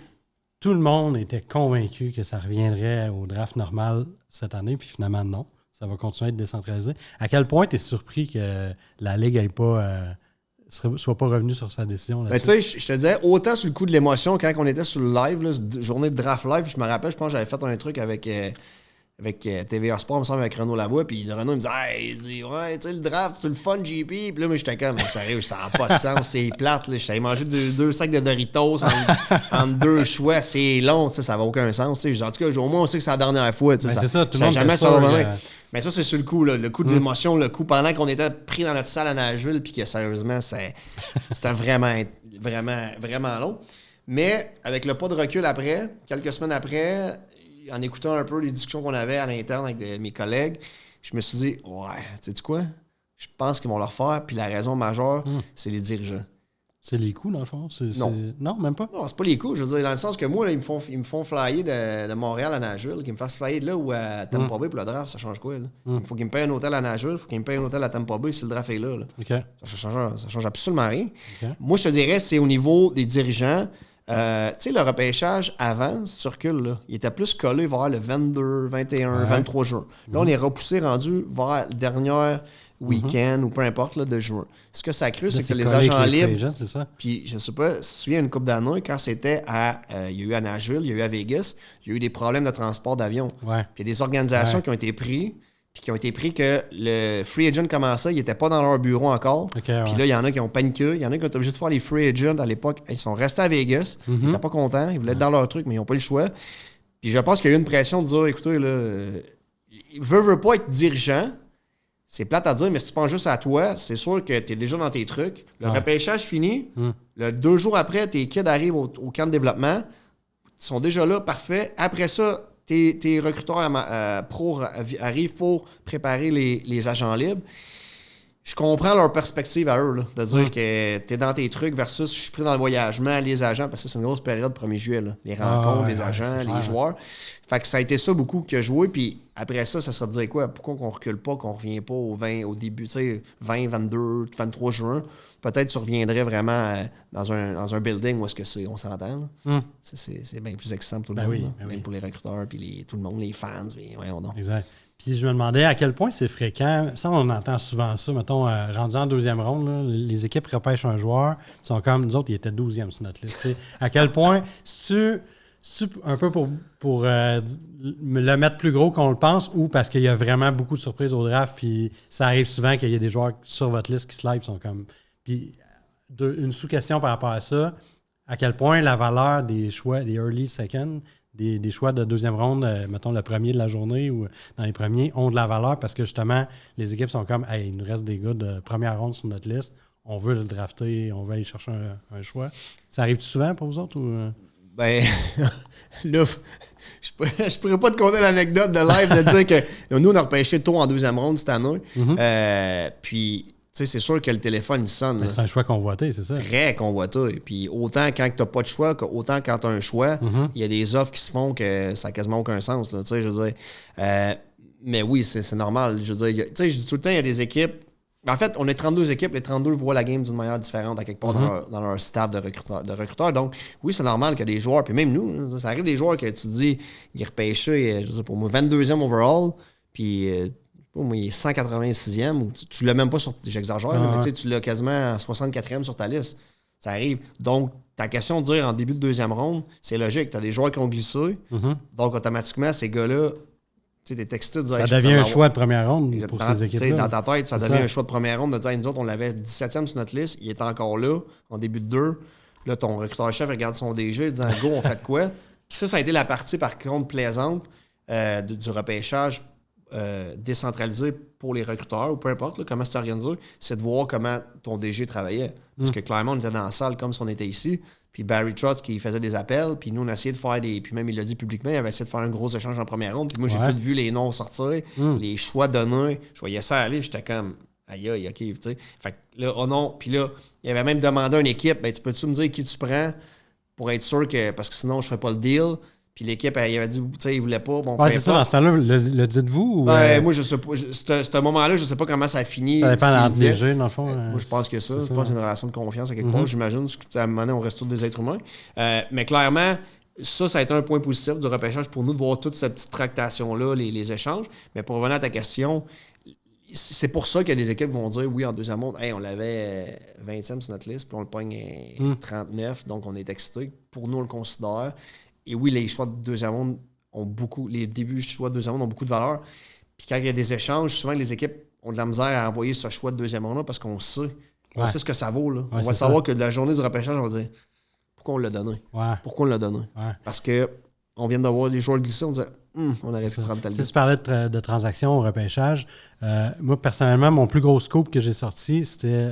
tout le monde était convaincu que ça reviendrait au draft normal cette année. Puis finalement, non. Ça va continuer à être décentralisé. À quel point tu es surpris que la Ligue n'ait pas soit pas revenue sur sa décision là-dessus? Ben, tu sais, je te disais, autant sur le coup de l'émotion, quand on était sur le live, là, journée de draft live, je me rappelle, je pense que j'avais fait un truc avec TVA Sport, il me semble, avec Renaud Lavoie, puis Renaud me disait, hey, il dit, ouais, tu sais, le draft, c'est le fun, JP. Puis là, moi, j'étais comme, mais sérieux, ça n'a pas de sens, c'est plate. J'avais mangé deux sacs de Doritos en deux choix, c'est long, ça n'a aucun sens. En tout cas, au moins, on sait que c'est la dernière fois. Ben, c'est ça, tout le monde jamais ça va venir. Mais ça, c'est sur le coup, là, le coup de l'émotion, le coup pendant qu'on était pris dans notre salle à Nashville, puis que sérieusement, c'était vraiment, vraiment, vraiment long. Mais avec le pas de recul après, quelques semaines après, en écoutant un peu les discussions qu'on avait à l'interne avec mes collègues, je me suis dit, ouais, tu sais quoi? Je pense qu'ils vont le refaire, puis la raison majeure, c'est les dirigeants. C'est les coûts, dans le fond? Non. Non, même pas? Non, c'est pas les coups. Je veux dire, dans le sens que moi, là, ils me font flyer de Montréal à Nashville, qu'ils me fassent flyer de là ou à Tampa Bay pour le draft, ça change quoi? Là? Il faut qu'ils me payent un hôtel à Nashville, il faut qu'ils me payent un hôtel à Tampa Bay si le draft est là. Okay. Ça change absolument rien. Okay. Moi, je te dirais, c'est au niveau des dirigeants. Tu sais, le repêchage avant, si tu recules, là, il était plus collé vers le 22, 21, 23 juin. Là, on est repoussé rendu vers le dernier week-end ou peu importe là, de juin. Ce que ça crée, c'est que les agents libres. C'est ça. Puis, je ne sais pas, si tu te souviens, une couple d'années, quand c'était il y a eu à Nashville, il y a eu à Vegas, il y a eu des problèmes de transport d'avion. Ouais. Puis, il y a des organisations qui ont été prises, puis qui ont été pris que le free agent commençait, ils n'étaient pas dans leur bureau encore. Puis là, il y en a qui ont paniqué. Il y en a qui ont été obligés de faire les free agents à l'époque. Ils sont restés à Vegas. Ils n'étaient pas contents. Ils voulaient être dans leur truc, mais ils n'ont pas eu le choix. Puis je pense qu'il y a eu une pression de dire, écoutez, là, veut pas être dirigeant. C'est plate à dire, mais si tu penses juste à toi, c'est sûr que tu es déjà dans tes trucs. Le repêchage fini. Le 2 jours après, tes kids arrivent au camp de développement. Ils sont déjà là, parfait. Après ça, tes recruteurs pro arrivent pour préparer les agents libres. Je comprends leur perspective à eux, là, de dire que tu es dans tes trucs versus je suis pris dans le voyagement, les agents, parce que c'est une grosse période 1er juillet. Là, les rencontres des agents, les joueurs. Fait que ça a été ça beaucoup qui a joué. Puis après ça serait de dire quoi? Pourquoi qu'on recule pas, qu'on revient pas au début, tu sais, 20, 22, 23 juin? Peut-être tu reviendrais vraiment dans un building où est-ce que on s'entend. C'est bien plus excitant pour tout le monde. Même pour les recruteurs, puis tout le monde, les fans. Puis, voyons donc. Exact. Puis je me demandais à quel point c'est fréquent. Ça, on entend souvent ça. Mettons, rendu en deuxième ronde, là, les équipes repêchent un joueur. Ils sont comme nous autres, ils étaient 12e sur notre liste. T'sais. À quel point, si un peu pour le mettre plus gros qu'on le pense ou parce qu'il y a vraiment beaucoup de surprises au draft, puis ça arrive souvent qu'il y ait des joueurs sur votre liste qui slide, sont comme... Puis une sous-question par rapport à ça, à quel point la valeur des choix, des early second, des choix de deuxième ronde, mettons le premier de la journée ou dans les premiers, ont de la valeur parce que justement, les équipes sont comme hey, il nous reste des gars de première ronde sur notre liste, on veut le drafter, on veut aller chercher un choix. Ça arrive-tu souvent pour vous autres? Ou... Ben, là, je pourrais pas te conter l'anecdote de live de dire que nous, on a repêché tôt en deuxième ronde cette année. Puis, tu sais, c'est sûr que le téléphone, il sonne. Ben, c'est un choix convoité, c'est ça? Très convoité. Puis, autant quand tu n'as pas de choix, autant quand tu as un choix, il y a des offres qui se font que ça n'a quasiment aucun sens. Tu sais, je veux dire. Mais oui, c'est normal. Je veux dire, tu sais, je dis tout le temps, il y a des équipes. En fait, on est 32 équipes, les 32 voient la game d'une manière différente à quelque part dans leur staff de recruteurs. Donc, oui, c'est normal que des joueurs, puis même nous, ça arrive des joueurs que tu te dis, il est repêché, je sais pour moi, 22e overall, puis il est 186e, ou tu l'as même pas sur, j'exagère, mais tu l'as quasiment 64e sur ta liste. Ça arrive. Donc, ta question de dire en début de deuxième ronde, c'est logique. Tu as des joueurs qui ont glissé, donc automatiquement, ces gars-là, tu es excité de dire, ça devient un choix de première ronde pour ces équipes-là. Dans ta tête, ça devient un choix de première ronde de dire, nous autres, on l'avait 17e sur notre liste, il est encore là, en début de 2. Là, ton recruteur-chef regarde son DG, disant, go, on fait quoi? Puis ça a été la partie, par contre, plaisante du repêchage décentralisé pour les recruteurs, ou peu importe là, comment c'est organisé, c'est de voir comment ton DG travaillait. Parce que clairement, on était dans la salle comme si on était ici. Puis Barry Trotz qui faisait des appels, puis nous, on a essayé de faire des... Puis même, il l'a dit publiquement, il avait essayé de faire un gros échange en première ronde. Puis moi, j'ai tout vu les noms sortir, les choix donnés. Je voyais ça aller, j'étais comme... Aïe, aïe, OK, tu sais. Fait que là, oh non. Puis là, il avait même demandé à une équipe, ben, tu peux-tu me dire qui tu prends pour être sûr que... Parce que sinon, je ne ferais pas le deal. Puis l'équipe, il avait dit, tu sais, il voulait pas. Bon, c'est ça, dans ce temps-là, le dites-vous? Ou, moi, je sais pas. Ce moment-là, je sais pas comment ça a fini. Ça dépend de l'entre-DG, dans le fond. Moi, je pense que ça. Je pense que c'est une relation de confiance à quelque part. J'imagine qu'à un moment donné, on reste tous des êtres humains. Mais clairement, ça a été un point positif du repêchage pour nous de voir toute cette petite tractation-là, les échanges. Mais pour revenir à ta question, c'est pour ça que les équipes vont dire, oui, en deuxième ronde, hey, on l'avait 20e sur notre liste, puis on le pogne 39, donc on est excité. Pour nous, on le considère. Et oui, les choix de deuxième ronde ont beaucoup, les débuts de choix de deuxième ronde ont beaucoup de valeur. Puis quand il y a des échanges, souvent les équipes ont de la misère à envoyer ce choix de deuxième ronde parce qu'on sait. On sait ce que ça vaut. Là. On va savoir que de la journée du repêchage, on va dire pourquoi on l'a donné. Pourquoi on l'a donné. Parce qu'on vient d'avoir des joueurs glissés, on disait on aurait pu prendre tel Tu parlais de transactions au repêchage. Moi, personnellement, mon plus gros scoop que j'ai sorti, c'était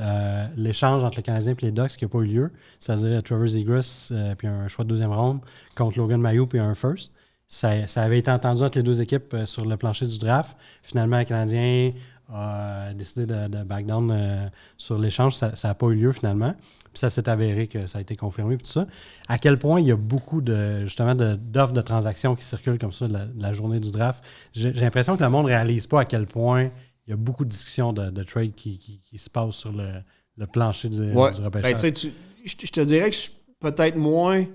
l'échange entre le Canadien et les Ducks qui n'a pas eu lieu. C'est-à-dire Trevor Zegras puis un choix de deuxième ronde contre Logan Mailloux puis un first. Ça avait été entendu entre les deux équipes sur le plancher du draft. Finalement, le Canadien a décidé de back down sur l'échange. Ça n'a pas eu lieu finalement. Puis ça s'est avéré que ça a été confirmé. Puis tout ça. À quel point il y a beaucoup d'offres de transactions qui circulent comme ça la journée du draft. J'ai l'impression que le monde ne réalise pas à quel point il y a beaucoup de discussions de trade qui se passent sur le plancher du repêchage. Ben, je te dirais que je suis peut-être moins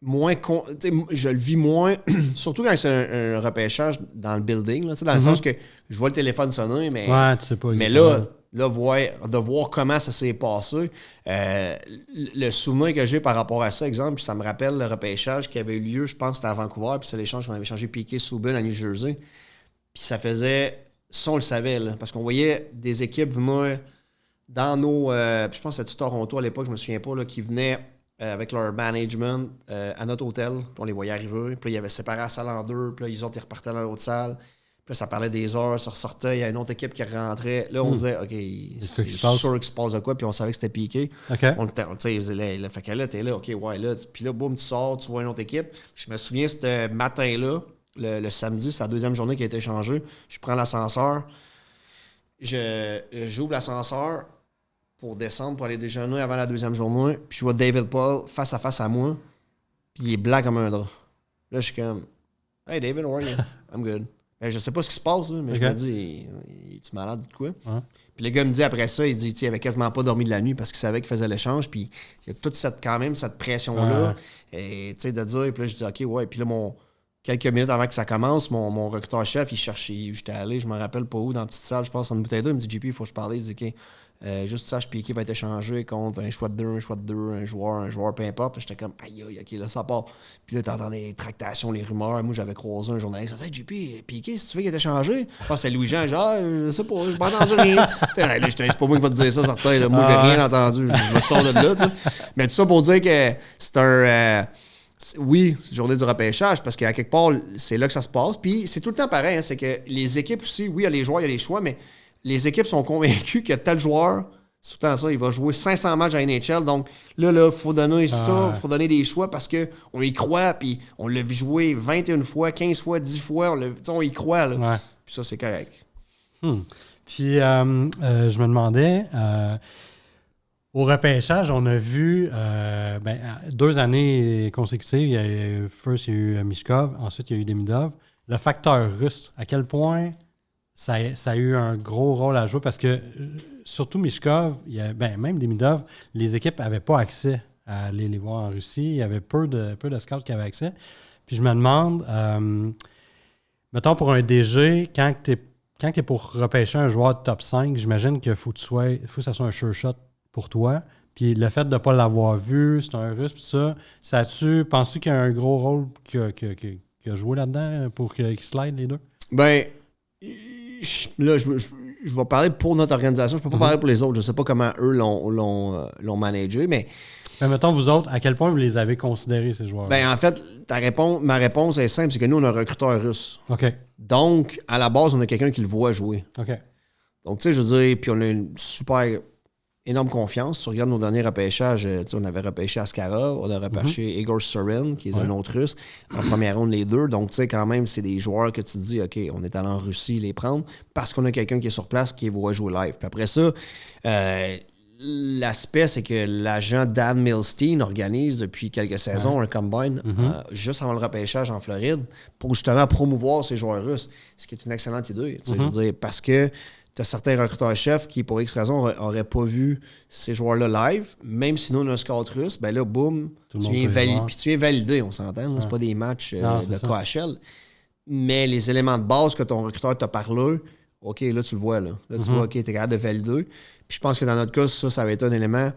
je le vis moins, surtout quand c'est un repêchage dans le building, là, dans le sens que je vois le téléphone sonner, mais, tu sais pas exactement. Mais là de voir comment ça s'est passé, le souvenir que j'ai par rapport à ça, exemple, ça me rappelle le repêchage qui avait eu lieu, je pense que c'était à Vancouver, puis c'est l'échange qu'on avait échangé Piquet-Souban à New Jersey, puis ça faisait, ça on le savait, là, parce qu'on voyait des équipes venir dans nos, je pense que c'était Toronto à l'époque, je me souviens pas, là, qui venaient avec leur management à notre hôtel. Puis on les voyait arriver. Puis là, ils avaient séparé la salle en deux. Puis là, ils repartaient dans l'autre salle. Puis là, ça parlait des heures, ça ressortait. Il y a une autre équipe qui rentrait. Là, on disait, OK, c'est sûr qu'il se passe de quoi. Puis on savait que c'était piqué. Okay. On disait, fait que là, t'es là, OK, ouais, là. Puis là, boum, tu sors, tu vois une autre équipe. Je me souviens, ce matin-là, le samedi, c'est la deuxième journée qui a été échangée. Je prends l'ascenseur. J'ouvre l'ascenseur pour descendre, pour aller déjeuner avant la deuxième journée. Puis je vois David Paul face à face à moi. Puis il est blanc comme un drap. Là, je suis comme, Hey David, how are you? I'm good. Ben, je sais pas ce qui se passe, mais je me dis, es-tu malade de quoi? Puis le gars me dit après ça, il dit, il avait quasiment pas dormi de la nuit parce qu'il savait qu'il faisait l'échange. Puis il y a toute cette pression-là. Et tu sais, de dire, puis là, je dis, OK, ouais. Puis là, quelques minutes avant que ça commence, mon recruteur-chef, il cherchait, j'étais allé, je me rappelle pas où, dans la petite salle, je pense, en bouteille d'eau, il me dit, JP, il faut que je parle. Il dit, OK. Juste sache, Piqué va être échangé contre un choix de 2, un joueur, peu importe. Puis j'étais comme, aïe, ok, là, ça part. Puis là, t'entends les tractations, les rumeurs. Moi, j'avais croisé un journaliste. Je disais, hey, JP, Piqué, si tu veux qu'il est échangé. Je pense que c'est Louis-Jean. Genre, je sais pas, j'ai pas entendu rien. Là, c'est pas moi qui va te dire ça, certain. Là. Moi, j'ai rien entendu. Je me sors de là, tu sais. Mais tout ça pour dire que c'est un. Oui, c'est journée du repêchage, parce qu'à quelque part, c'est là que ça se passe. Puis c'est tout le temps pareil, hein, c'est que les équipes aussi, oui, il y a les joueurs, il y a les choix, mais les équipes sont convaincues que tel joueur, c'est tout le temps ça, il va jouer 500 matchs à NHL. Donc là, il faut donner ça, il faut donner des choix parce qu'on y croit, puis on l'a vu jouer 21 fois, 15 fois, 10 fois, on y croit. Là. Ouais. Puis ça, c'est correct. Puis je me demandais... au repêchage, on a vu 2 années consécutives. Il y a eu Mishkov, ensuite il y a eu Demidov. Le facteur russe, à quel point ça a eu un gros rôle à jouer? Parce que, surtout Mishkov, même Demidov, les équipes n'avaient pas accès à aller les voir en Russie. Il y avait peu de scouts qui avaient accès. Puis je me demande, mettons pour un DG, quand tu es pour repêcher un joueur de top 5, j'imagine qu'il faut que ça soit un sure shot pour toi. Puis le fait de ne pas l'avoir vu, c'est un Russe, puis ça, penses-tu qu'il y a un gros rôle qui a joué là-dedans pour qu'ils slide les deux? Ben, là, je vais parler pour notre organisation. Je ne peux pas parler pour les autres. Je ne sais pas comment eux l'ont managé, mais... Mais mettons, vous autres, à quel point vous les avez considérés, ces joueurs-là? Ben, en fait, ma réponse est simple, c'est que nous, on a un recruteur russe. OK. Donc, à la base, on a quelqu'un qui le voit jouer. OK. Donc, tu sais, je veux dire, puis on a une super... énorme confiance. Si tu regardes nos derniers repêchages, on avait repêché Askarov, on a repêché Igor Sorin, qui est un autre russe, en première ronde, les deux. Donc, tu sais, quand même, c'est des joueurs que tu te dis, OK, on est allé en Russie les prendre parce qu'on a quelqu'un qui est sur place qui va jouer live. Puis après ça, l'aspect, c'est que l'agent Dan Milstein organise depuis quelques saisons un combine juste avant le repêchage en Floride pour justement promouvoir ces joueurs russes, ce qui est une excellente idée. Je veux dire, parce que tu as certains recruteurs-chefs qui, pour X raison, n'auraient pas vu ces joueurs-là live, même si nous, on a un scout russe, ben là, boum, tu viens valider, on s'entend. C'est pas des matchs de KHL. Mais les éléments de base que ton recruteur t'a parlé, OK, là, tu le vois. Là tu vois, OK, tu es capable de valider. Puis je pense que dans notre cas, ça avait été un élément...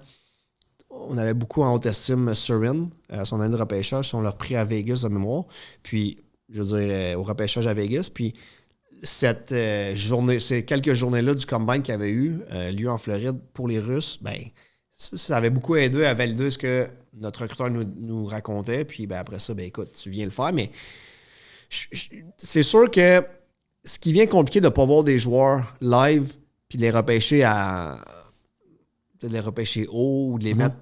On avait beaucoup en haute estime Sorin, à son année de repêchage, on l'a repris à Vegas de mémoire. Puis, je veux dire, au repêchage à Vegas. Puis, cette journée, ces quelques journées-là du combine qu'il y avait eu lieu en Floride pour les Russes, ben ça avait beaucoup aidé à valider ce que notre recruteur nous racontait. Puis ben, après ça, ben écoute, tu viens le faire. Mais c'est sûr que ce qui vient compliqué de ne pas voir des joueurs live puis de les repêcher haut ou de les mettre...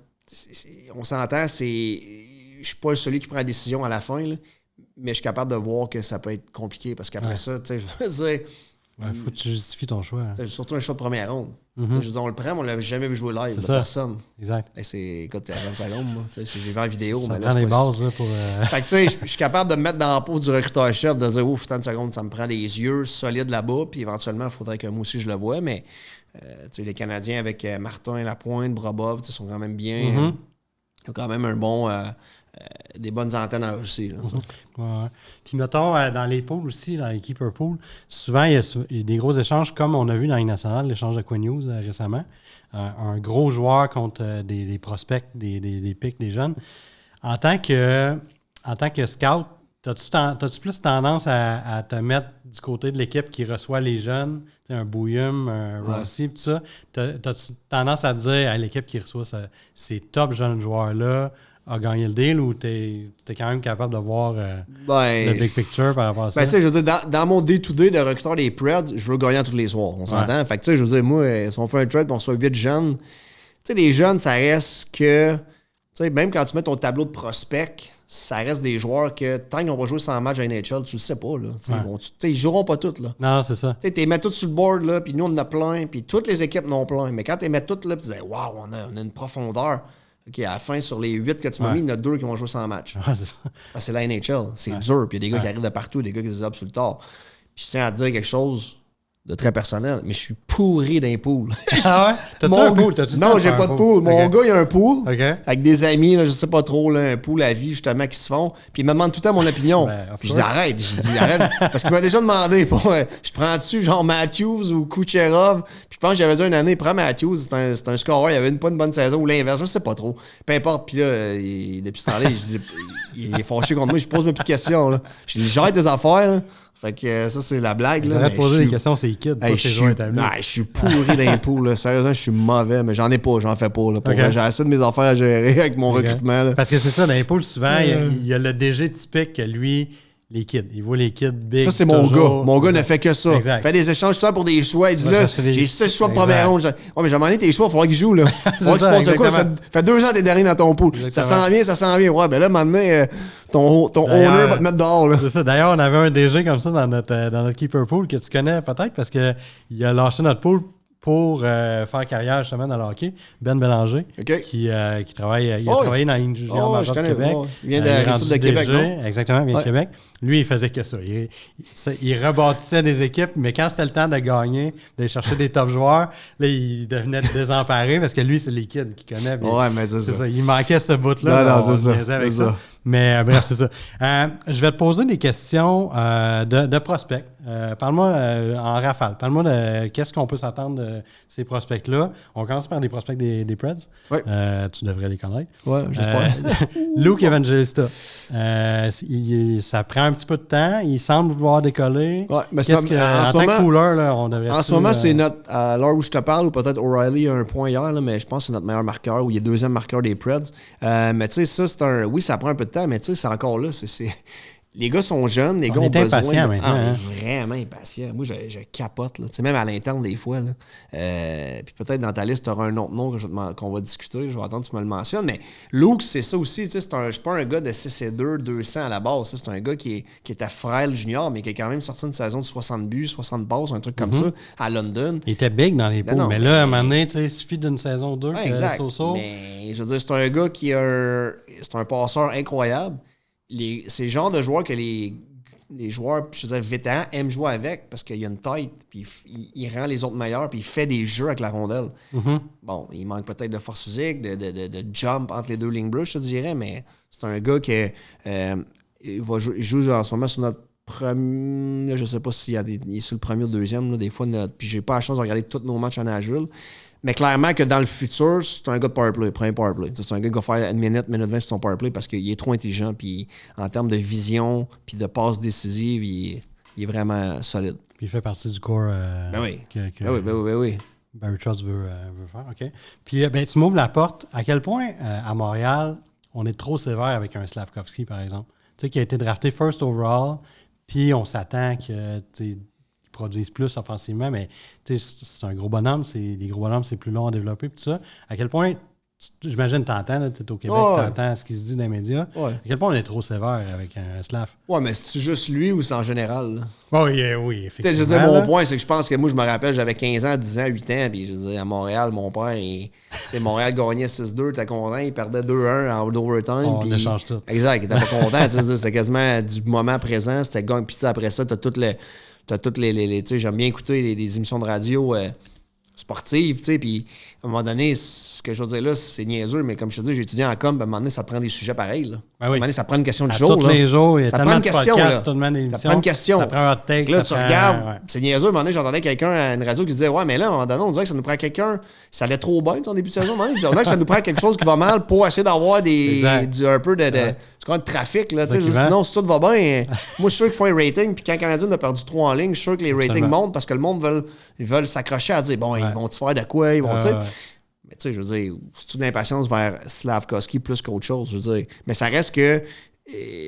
On s'entend, je suis pas celui qui prend la décision à la fin, là. Mais je suis capable de voir que ça peut être compliqué parce qu'après ça, tu sais, je veux dire... Il faut que tu justifies ton choix. Hein. Surtout un choix de première ronde. Je veux dire, on le prend, mais on ne l'avait jamais vu jouer live. Personne. Exact. Écoute, c'est à 20 secondes. J'ai vu en vidéo. Ça mais prend les bases là, pour... Fait que tu sais, je suis capable de me mettre dans la peau du recruteur-chef, de dire, ouf, 30 secondes, ça me prend les yeux solides là-bas, puis éventuellement, il faudrait que moi aussi je le voie. Mais les Canadiens avec Martin, Lapointe, Brabov, sont quand même bien... Ils ont quand même un bon... des bonnes antennes en Russie. Là, ouais. Puis mettons, dans les pools aussi, dans les keeper pools, souvent, il y a des gros échanges, comme on a vu dans les nationales, l'échange de Quinn Hughes récemment. Un gros joueur contre des prospects, des pics, des jeunes. En tant que scout, t'as-tu plus tendance à te mettre du côté de l'équipe qui reçoit les jeunes, un Bouillum, un Rossi, tout ça? T'as-tu tendance à dire à l'équipe qui reçoit ces top jeunes joueurs-là, a gagné le deal ou t'es quand même capable de voir le big picture par rapport à ça? Ben, tu sais, je veux dire, dans mon day-to-day de recruteur des Preds, je veux gagner tous les soirs. On s'entend? Fait que, tu sais, je veux dire, moi, si on fait un trade et on reçoit 8 jeunes, tu sais, les jeunes, ça reste que, tu sais, même quand tu mets ton tableau de prospects, ça reste des joueurs que, tant qu'on va jouer 100 matchs à NHL, tu le sais pas, là. Ils joueront pas toutes, là. Non, c'est ça. Tu sais, tu les mets toutes sur le board, là, puis nous, on en a plein, puis toutes les équipes en ont plein. Mais quand tu les mets toutes, là, tu dis, waouh, on a une profondeur. OK, à la fin, sur les 8 que tu m'as mis, il y en a 2 qui vont jouer 100 matchs. C'est ça. C'est la NHL. C'est dur. Puis il y a des gars qui arrivent de partout, des gars qui se disent sur le tard. Puis je tiens à te dire quelque chose. de très personnel, mais je suis pourri d'un pool. Ah ouais? T'as-tu un pool? Non, j'ai pas de pool. Mon gars, il a un pool avec des amis, là, je sais pas trop, là, un pool à vie, justement, qui se font. Puis il me demande tout le temps mon opinion. Puis je dis arrête. Parce qu'il m'a déjà demandé, je prends dessus genre Matthews ou Kucherov. Puis je pense que j'avais dit une année, prends Matthews, c'est un scoreur, il avait pas une bonne saison ou l'inverse, je sais pas trop. Peu importe. Puis là, depuis ce temps-là, il est fâché contre moi, je pose mes plus de questions. Là. Je lui gère tes affaires, là. Fait que ça, c'est la blague. Là. J'aurais posé des questions, c'est kids, pas ces joueurs établis. Je suis pourri d'impôts. Là. Sérieusement, je suis mauvais, mais j'en fais pas. Là, j'ai assez de mes affaires à gérer avec mon recrutement. Là. Parce que c'est ça, dans les poules, souvent, il y a le DG typique que lui, les kids. Il voit les kids big. Ça, c'est mon gars. Mon gars ne fait que ça. Exact. Il fait des échanges tout le temps pour des choix. Il dit là, j'ai 6 choix de première ronde. Ouais, mais j'ai demandé tes choix, il va falloir qu'ils jouent. Là. Il va falloir qu'ils se passent quoi. Ça fait 2 ans que t'es dernier dans ton pool. Ça s'en vient. Ouais, ben là, maintenant, ton owner va te mettre dehors. Là. C'est ça. D'ailleurs, on avait un DG comme ça dans notre keeper pool que tu connais peut-être parce qu'il a lâché notre pool pour faire carrière justement dans le hockey. Ben Bélanger, qui travaille, il a travaillé dans l'Union majeure du Québec. Il vient de la République de Québec, non? Exactement, il vient de Québec. Lui, il faisait que ça. Il rebâtissait des équipes, mais quand c'était le temps de gagner, d'aller chercher des top joueurs, là, il devenait désemparé parce que lui, c'est les kids qu'il connaît. Ouais, mais c'est ça. Il manquait ce bout-là. Non, c'est ça. Mais bref, c'est ça. Je vais te poser des questions de prospects. Parle-moi en rafale. Parle-moi de qu'est-ce qu'on peut s'attendre de ces prospects-là. On commence par des prospects des Preds. Oui. Tu devrais les connaître. Oui, j'espère. Luke Evangelista. Ça prend un petit peu de temps. Il semble vouloir décoller. Ouais, mais en tant que cooler, là, on devrait... En ce moment, c'est notre... à l'heure où je te parle, ou peut-être O'Reilly a un point hier, là, mais je pense que c'est notre meilleur marqueur, ou il est deuxième marqueur des Preds. Mais tu sais, ça, c'est un... Oui, ça prend un peu de temps, mais tu sais, c'est encore là. Les gars sont jeunes, les gars ont besoin... Impatients maintenant. On est vraiment impatients. Moi, je capote, là. Tu sais, même à l'interne, des fois, là. Puis peut-être dans ta liste, tu auras un autre nom qu'on va discuter. Je vais attendre que tu me le mentionnes. Mais Luke, c'est ça aussi. Tu sais, je suis pas un gars de 6'2", 200 à la base. C'est un gars qui était frêle junior, mais qui a quand même sorti une saison de 60 buts, 60 passes, un truc comme ça, à London. Il était big dans les poules. Mais là, à un moment donné, tu sais, il suffit d'une saison 2 exact. Mais je veux dire, c'est un gars qui c'est un passeur incroyable. C'est le genre de joueur que les joueurs, je veux dire, vétérans aiment jouer avec parce qu'il a une tête, puis il rend les autres meilleurs, puis il fait des jeux avec la rondelle. Mm-hmm. Bon, il manque peut-être de force physique, de jump entre les deux lignes bleues, je te dirais, mais c'est un gars qui il joue en ce moment sur notre premier... Je sais pas s'il est sur le premier ou le deuxième, là, des fois, puis j'ai pas la chance de regarder tous nos matchs à Nashville. Mais clairement que dans le futur, c'est un gars de powerplay, premier powerplay. C'est un gars qui va faire une minute 20 sur son powerplay parce qu'il est trop intelligent. Puis en termes de vision puis de passe décisive, il est vraiment solide. Puis il fait partie du corps Ben oui. Barry Trotz veut faire. OK. Puis tu m'ouvres la porte. À quel point, à Montréal, on est trop sévère avec un Slavkovski, par exemple? Tu sais, qui a été drafté first overall, puis on s'attend que... produisent plus offensivement, mais c'est un gros bonhomme. Les gros bonhommes, c'est plus long à développer. Tout ça. À quel point, j'imagine, t'entends, tu es au Québec, t'entends ce qui se dit dans les médias. Ouais. À quel point on est trop sévère avec un Slav? Ouais, mais c'est juste lui ou c'est en général? Oui, effectivement. Je veux dire, mon point, c'est que je pense que moi, je me rappelle, j'avais 15 ans, 10 ans, 8 ans, puis je veux dire, à Montréal, mon père, Montréal gagnait 6-2, t'es content, il perdait 2-1 en overtime. On échange tout. Exact, il était pas content. C'était quasiment du moment présent, c'était gagne. Puis après ça, t'as toutes les tu sais, j'aime bien écouter les émissions de radio sportives, tu sais, puis à un moment donné, ce que je veux dire là, c'est niaiseux, mais comme je te dis, j'ai étudié en com, à un moment donné, ça te prend des sujets pareils, là. À un moment donné, ça prend une question du jour, tous les jours, il y a tellement de questions, là. Ça prend une question. Ça prend un take, là, tu regardes, c'est niaiseux, à un moment donné, j'entendais quelqu'un à une radio qui disait, ouais, mais là, à un moment donné, on dirait que ça nous prend quelqu'un, ça allait trop bien, en début de saison, on dirait que ça nous prend quelque chose qui va mal pour essayer d'avoir un peu de trafic, là, tu sais, sinon, si tout va bien, moi, je suis sûr qu'ils font un rating, puis quand le Canadien a perdu 3 en ligne, je suis sûr que les ratings montent parce que le monde veut s'accrocher à dire, bon, ils vont-tu faire de quoi, ils vont, tu sais. Mais tu sais, je veux dire, c'est une impatience vers Slavkovski plus qu'autre chose, je veux dire. Mais ça reste que,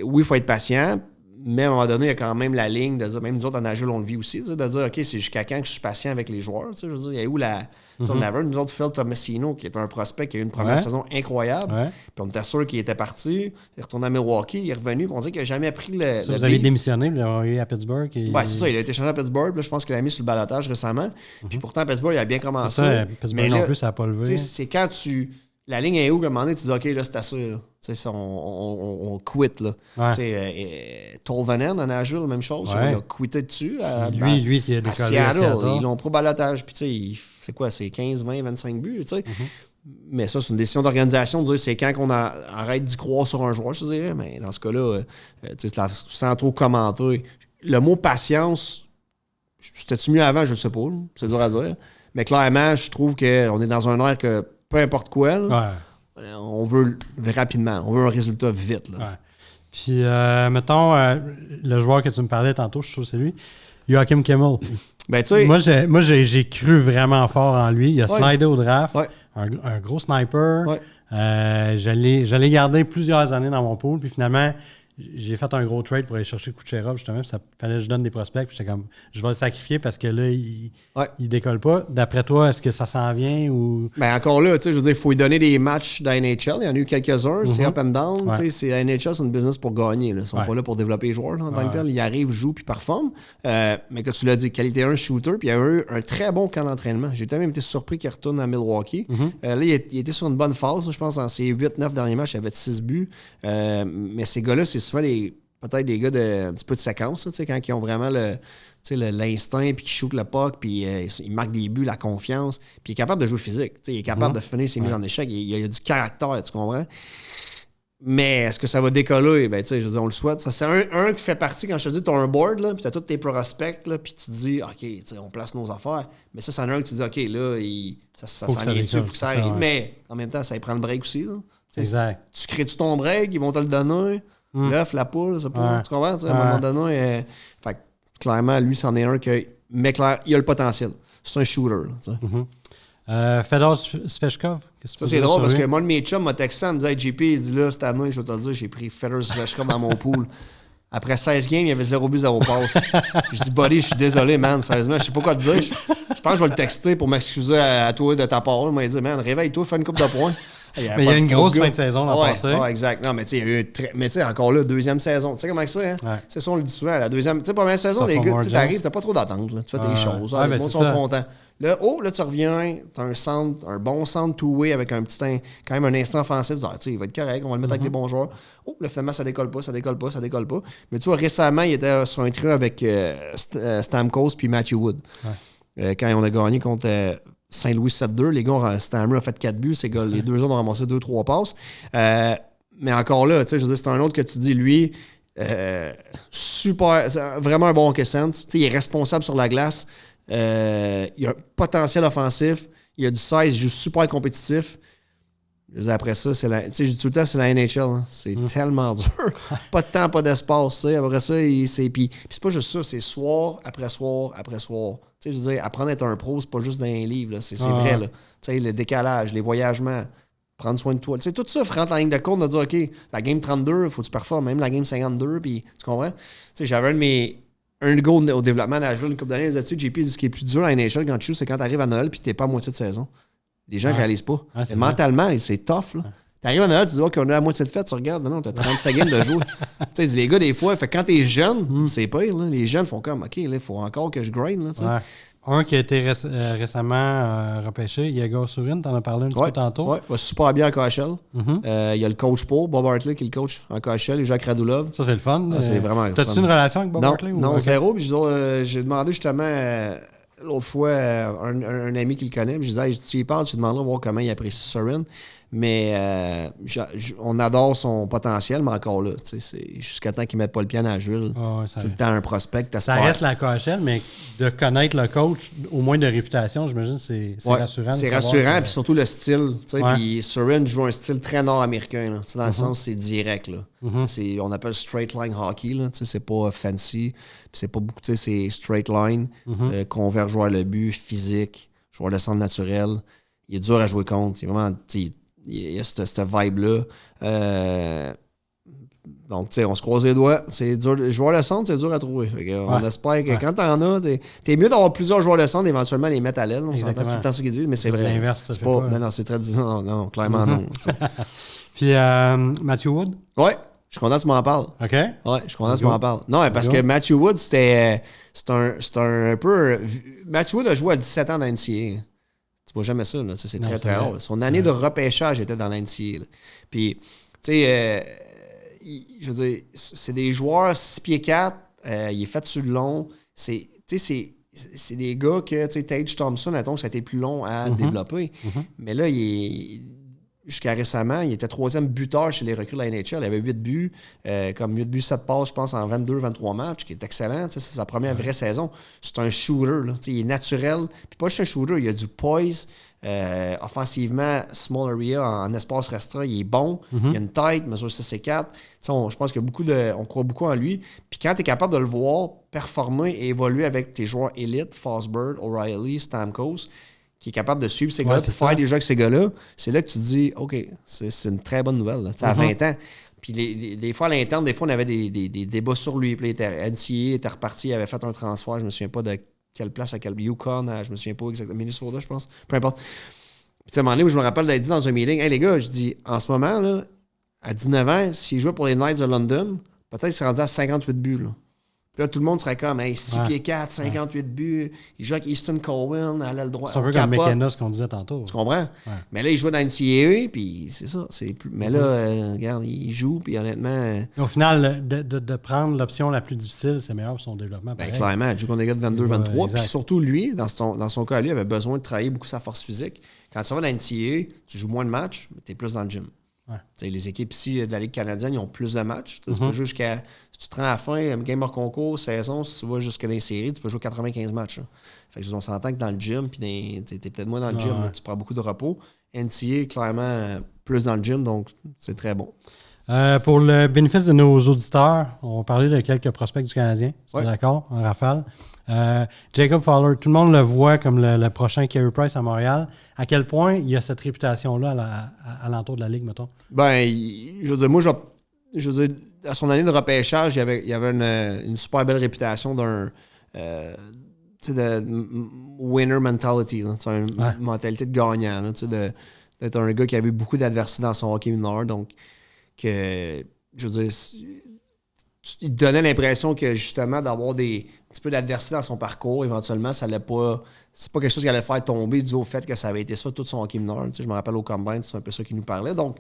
oui, il faut être patient, mais à un moment donné, il y a quand même la ligne de dire, même nous autres, en Nashville, on le vit aussi, de dire, OK, c'est jusqu'à quand que je suis patient avec les joueurs, tu sais, je veux dire, il y a où la... On avait nous autres, Phil Tomasino, qui est un prospect qui a eu une première saison incroyable. Puis on était sûr qu'il était parti. Il est retourné à Milwaukee, il est revenu. Puis on dit qu'il n'a jamais pris le. Vous avez démissionné, vous l'avez eu à Pittsburgh. C'est ça, il a été changé à Pittsburgh. Puis là, je pense qu'il l'a mis sur le balotage récemment. Puis pourtant, Pittsburgh, il a bien commencé. C'est ça, Pittsburgh non plus, ça n'a pas levé. C'est quand tu la ligne est où, à un moment donné, tu dis, OK, là, c'est assez, là. Tu sais, on quitte, là. Ouais. Tu sais, Tolvanen, en Nashville, la même chose. Ouais. Il a quitté dessus. Lui, il a décollé à Seattle. Seattle. Ils l'ont pris au balotage. Puis, tu sais, c'est quoi? C'est 15, 20, 25 buts, tu sais. Mais ça, c'est une décision d'organisation de dire c'est quand qu'on arrête d'y croire sur un joueur, je te dirais. Mais dans ce cas-là, tu sais, sans trop commenter. Le mot patience, c'était-tu mieux avant? Je ne sais pas. Là. C'est dur à dire. Mais clairement, je trouve qu'on est dans un air que peu importe quoi, là, on veut rapidement. On veut un résultat vite. Là. Ouais. Puis, mettons, le joueur que tu me parlais tantôt, je suis sûr que c'est lui, Joachim Kimmel. Ben, tu sais, moi, j'ai cru vraiment fort en lui. Il a slidé au draft. Ouais. Un gros sniper. Ouais. Je l'ai gardé plusieurs années dans mon pool. Puis finalement, j'ai fait un gros trade pour aller chercher Kucherov, justement. Puis ça fallait que je donne des prospects. Puis j'étais comme, je vais le sacrifier parce que là, il décolle pas. D'après toi, est-ce que ça s'en vient ou. Ben encore là, tu sais, je veux dire, il faut lui donner des matchs de la NHL. Il y en a eu quelques-uns. C'est up and down. Ouais. Tu sais, la NHL, c'est une business pour gagner. Là. Ils sont pas là pour développer les joueurs là, en tant que tel. Ils arrivent, jouent puis performent. Mais que tu l'as dit, qualité 1 shooter. Puis il y a eu un très bon camp d'entraînement. J'ai même été surpris qu'il retourne à Milwaukee. Là, il était sur une bonne phase. Je pense dans ses 8-9 derniers matchs, il avait 6 buts. Mais ces gars-là, c'est souvent peut-être des gars un petit peu de séquence, là, quand ils ont vraiment l'instinct, puis qu'ils shootent le puck, puis ils marquent des buts, la confiance, puis il est capable de jouer physique. Il est capable de finir ses mises en échec. Il a du caractère, tu comprends? Mais est-ce que ça va décoller? Ben, je veux dire, on le souhaite. Ça, c'est un qui fait partie, quand je te dis, tu as un board, puis tu as tous tes prospects, puis tu te dis, OK, on place nos affaires. Mais ça, c'en est un que tu dis, OK, là, ça s'en vient dessus pour que ça arrive. Mais en même temps, ça prend le break aussi. Là. Exact. Tu crées-tu ton break, ils vont te le donner. L'œuf, la poule, c'est pas. Tu comprends? À un moment donné, fait, clairement, lui, c'en est un que. Mais clair, il a le potentiel. C'est un shooter. Fedor Svechkov. Ça, c'est drôle parce que moi, de mes chums m'a texté, me disait, hey, JP, il dit là, cette année, je vais te le dire, j'ai pris Fedor Svechkov dans mon pool. Après 16 games, il y avait 0 but, 0 passe. Je dis, buddy, je suis désolé, man, sérieusement, je sais pas quoi te dire. Je pense que je vais le texter pour m'excuser à toi de ta part. Il m'a dit, man, réveille-toi, fais une coupe de points. Mais il y a une grosse fin de saison dans le passé. Oui, exact. Non, mais tu sais, il y a eu mais tu sais, encore là, deuxième saison. Tu sais comment c'est, hein? Ouais. C'est ça, on le dit souvent. La deuxième, tu sais, première saison, les gars, tu t'arrives, t'as pas trop d'attente. Tu fais tes choses. Les gens sont contents. Là, tu reviens, t'as un bon centre two-way avec un petit, quand même un instant offensif. Tu sais, il va être correct, on va le mettre avec des bons joueurs. Oh, là, finalement, ça décolle pas. Mais tu vois, récemment, il était sur un trio avec Stamkos puis Matthew Wood. Ouais. Quand on a gagné contre Saint-Louis 7-2, les gars, Stammer a fait 4 buts, les deux autres ont ramassé 2-3 passes. Mais encore là, je veux dire, c'est un autre que tu dis, lui, super, vraiment un bon hockey sense. Il est responsable sur la glace. Il a un potentiel offensif. Il a du 16, il joue super compétitif. Après ça, je dis tout le temps, c'est la NHL. Hein. C'est tellement dur. Pas de temps, pas d'espace. Après ça, puis c'est pas juste ça, c'est soir après soir après soir. Je veux dire, apprendre à être un pro, c'est pas juste dans un livre. Là. C'est vrai. Là. Le décalage, les voyagements, prendre soin de toi. Tout ça rentre en ligne de compte de dire, OK, la game 32, il faut que tu performes, même la game 52, puis tu comprends? J'avais un go au développement à Nashville une couple d'années, il disait, JP, ce qui est plus dur à la NHL quand tu joues, c'est quand tu arrives à Noël puis tu n'es pas à moitié de saison. Les gens ne réalisent pas. Mentalement, c'est tough. Là. Tu arrives à Noël, tu dis, OK, on a la moitié de fête, tu regardes, non, tu as 35 games de jouer. Les gars, des fois, quand tu es jeune, c'est pire. Là. Les jeunes font comme, OK, il faut encore que je grind. Là, un qui a été récemment repêché, Yegor Sourin, tu en as parlé un petit peu tantôt. Oui, va super bien en KHL. Il y a le coach pour Bob Hartley qui est le coach en KHL et Jacques Radulov. Ça, c'est le fun. C'est vraiment le fun. T'as-tu une relation avec Bob Hartley? Non, zéro. Puis j'ai demandé justement l'autre fois un ami qui le connaît. Puis je disais, tu y parles, tu demanderas voir comment il apprécie Sourin. Mais on adore son potentiel, mais encore là, c'est jusqu'à temps qu'il ne mette pas le pied à Nashville. C'est tout le temps un prospect. Ça reste la KHL, mais de connaître le coach, au moins de réputation, j'imagine, c'est rassurant. C'est rassurant, puis surtout le style. Puis Sourin joue un style très nord-américain. Dans le sens, c'est direct. Là. On appelle straight line hockey. C'est pas fancy. C'est pas beaucoup, c'est straight line. Convert joueur le but, physique, joueur de centre naturel. Il est dur à jouer contre. C'est vraiment... Il y a cette vibe-là. Donc, tu sais, on se croise les doigts. C'est dur. Joueur de centre, c'est dur à trouver. On espère que quand t'en as, t'es mieux d'avoir plusieurs joueurs de centre, éventuellement les mettre à l'aile. On s'entend tout le temps ce qu'ils disent, mais c'est vrai. L'inverse, c'est pas. Non, c'est très difficile. Non, clairement non. Puis, Matthew Wood? Ouais, je suis content que tu m'en parles. OK. Ouais, je suis content que tu m'en parles. Non, parce que Matthew Wood, c'est un peu. Matthew Wood a joué à 17 ans dans NCAA. vois jamais ça. Là. C'est Non, très, c'est très vrai. rare. Son année de repêchage était dans l'NCAA. Là. Puis, tu sais, je veux dire, c'est des joueurs 6 pieds 4, il est fait sur le long. C'est des gars que, tu sais, Tage Thompson, attends, ça a été plus long à développer. Mais là, jusqu'à récemment, il était 3e buteur chez les recrues de la NHL. Il avait 8 buts, comme 8 buts, 7 passes, je pense, en 22-23 matchs, qui est excellent. C'est sa première vraie saison. C'est un shooter. Là. Il est naturel. Puis pas juste un shooter, il a du poise. Offensivement, small area, en espace restreint, il est bon. Il a une tête, mesure 6 et 4. Je pense on croit beaucoup en lui. Puis quand tu es capable de le voir performer et évoluer avec tes joueurs élites, Fosberg, O'Reilly, Stamkos, qui est capable de suivre ces gars-là et faire des jeux avec ces gars-là, c'est là que tu te dis, OK, c'est une très bonne nouvelle. À 20 ans. Puis des fois, à l'interne, on avait des débats sur lui. Puis NCAA était reparti, il avait fait un transfert, je me souviens pas de quelle place, à quel Yukon, je me souviens pas exactement, Minnesota, je pense. Peu importe. Puis à un moment donné où je me rappelle d'être dit dans un meeting, hey les gars, je dis, en ce moment, là, à 19 ans, s'il jouait pour les Knights de London, peut-être qu'il serait rendu à 58 buts. Là. Puis là, tout le monde serait comme, hey, 6 pieds 4, 58 buts. Il joue avec Easton Cowan à l'aile droite. C'est un peu comme McKenna, ce qu'on disait tantôt. Tu comprends? Ouais. Mais là, il jouait dans NCAA, puis c'est ça. Mais là, regarde, il joue, puis honnêtement. Au final, de prendre l'option la plus difficile, c'est meilleur pour son développement. Ben, clairement, il joue contre des gars de 22-23. Puis surtout, lui, dans son cas, lui, avait besoin de travailler beaucoup sa force physique. Quand tu vas dans NCAA, tu joues moins de matchs, mais tu es plus dans le gym. Ouais. Les équipes ici de la Ligue canadienne, ils ont plus de matchs. Tu peux jouer jusqu'à. Si tu te rends à la fin, game hors concours, saison, si tu vas jusqu'à les séries, tu peux jouer 95 matchs. Là. Fait que on s'entend que dans le gym, puis tu es peut-être moins dans le gym, là, tu prends beaucoup de repos. NCAA, clairement, plus dans le gym, donc c'est très bon. Pour le bénéfice de nos auditeurs, on va parler de quelques prospects du Canadien. C'est d'accord, en rafale. Jacob Fowler, tout le monde le voit comme le prochain Carey Price à Montréal. À quel point il y a cette réputation-là à l'entour de la Ligue, mettons? Ben, je veux dire, moi, je veux dire, à son année de repêchage, il y avait une super belle réputation d'un de winner mentality, là, une mentalité de gagnant, là, d'être un gars qui avait beaucoup d'adversité dans son hockey mineur, donc que, je veux dire, il donnait l'impression que justement d'avoir un petit peu d'adversité dans son parcours, éventuellement, ça allait pas. C'est pas quelque chose qui allait le faire tomber dû au fait que ça avait été ça tout son hockey mineur. Je me rappelle au Combine, c'est un peu ça qu'il nous parlait. Donc,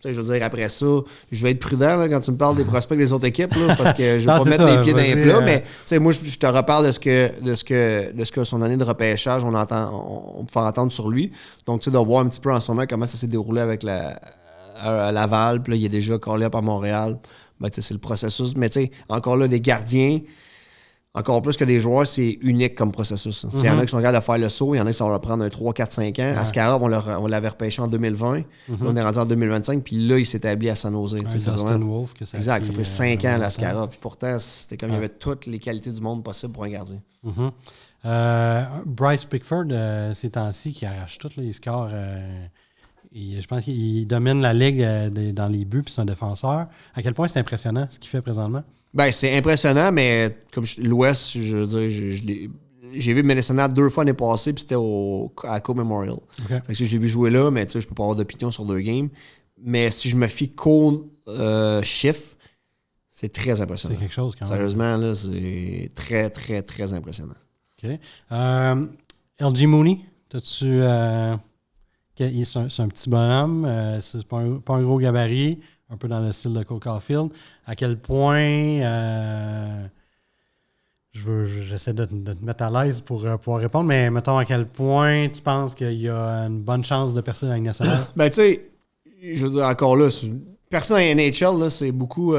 je veux dire, après ça, je vais être prudent là, quand tu me parles des prospects des autres équipes, là, parce que je vais pas mettre les pieds dans les plats, mais moi, je te reparle de ce que son année de repêchage, on peut faire entendre sur lui. Donc, de voir un petit peu en ce moment comment ça s'est déroulé avec Laval, puis là, il est déjà callé up à Montréal. Ben, c'est le processus. Mais encore là, des gardiens, encore plus que des joueurs, c'est unique comme processus. Il y en a qui sont capables de faire le saut, il y en a qui ça va leur prendre un 3, 4, 5 ans. Askarov, on l'avait repêché en 2020. Là, on est rendu en 2025, puis là, il s'est établi à San Jose. Wolf, que ça exact, ça a pris 5 ans, l'Askarov. Puis pourtant, c'était comme il y avait toutes les qualités du monde possibles pour un gardien. Bryce Pickford, ces temps-ci, qui arrache tout, là, il score... je pense qu'il domine la ligue dans les buts, puis c'est un défenseur. À quel point c'est impressionnant ce qu'il fait présentement? Ben, c'est impressionnant, mais comme l'Ouest, je veux dire, j'ai vu Minnesota 2 fois l'année passée, puis c'était à Co-Memorial. Okay. Fait que je l'ai vu jouer là, mais je peux pas avoir d'opinion sur 2 games. Mais si je me fie chiffre, c'est très impressionnant. C'est quelque chose quand même. Sérieusement, là, c'est très, très, très impressionnant. OK. LG Mooney, t'as-tu... c'est un petit bonhomme, c'est pas un gros gabarit, un peu dans le style de Cole Caulfield. À quel point, j'essaie de te mettre à l'aise pour pouvoir répondre, mais mettons à quel point tu penses qu'il y a une bonne chance de percer dans la Ligue nationale? Ben tu sais, je veux dire encore là, personne en NHL, là, c'est beaucoup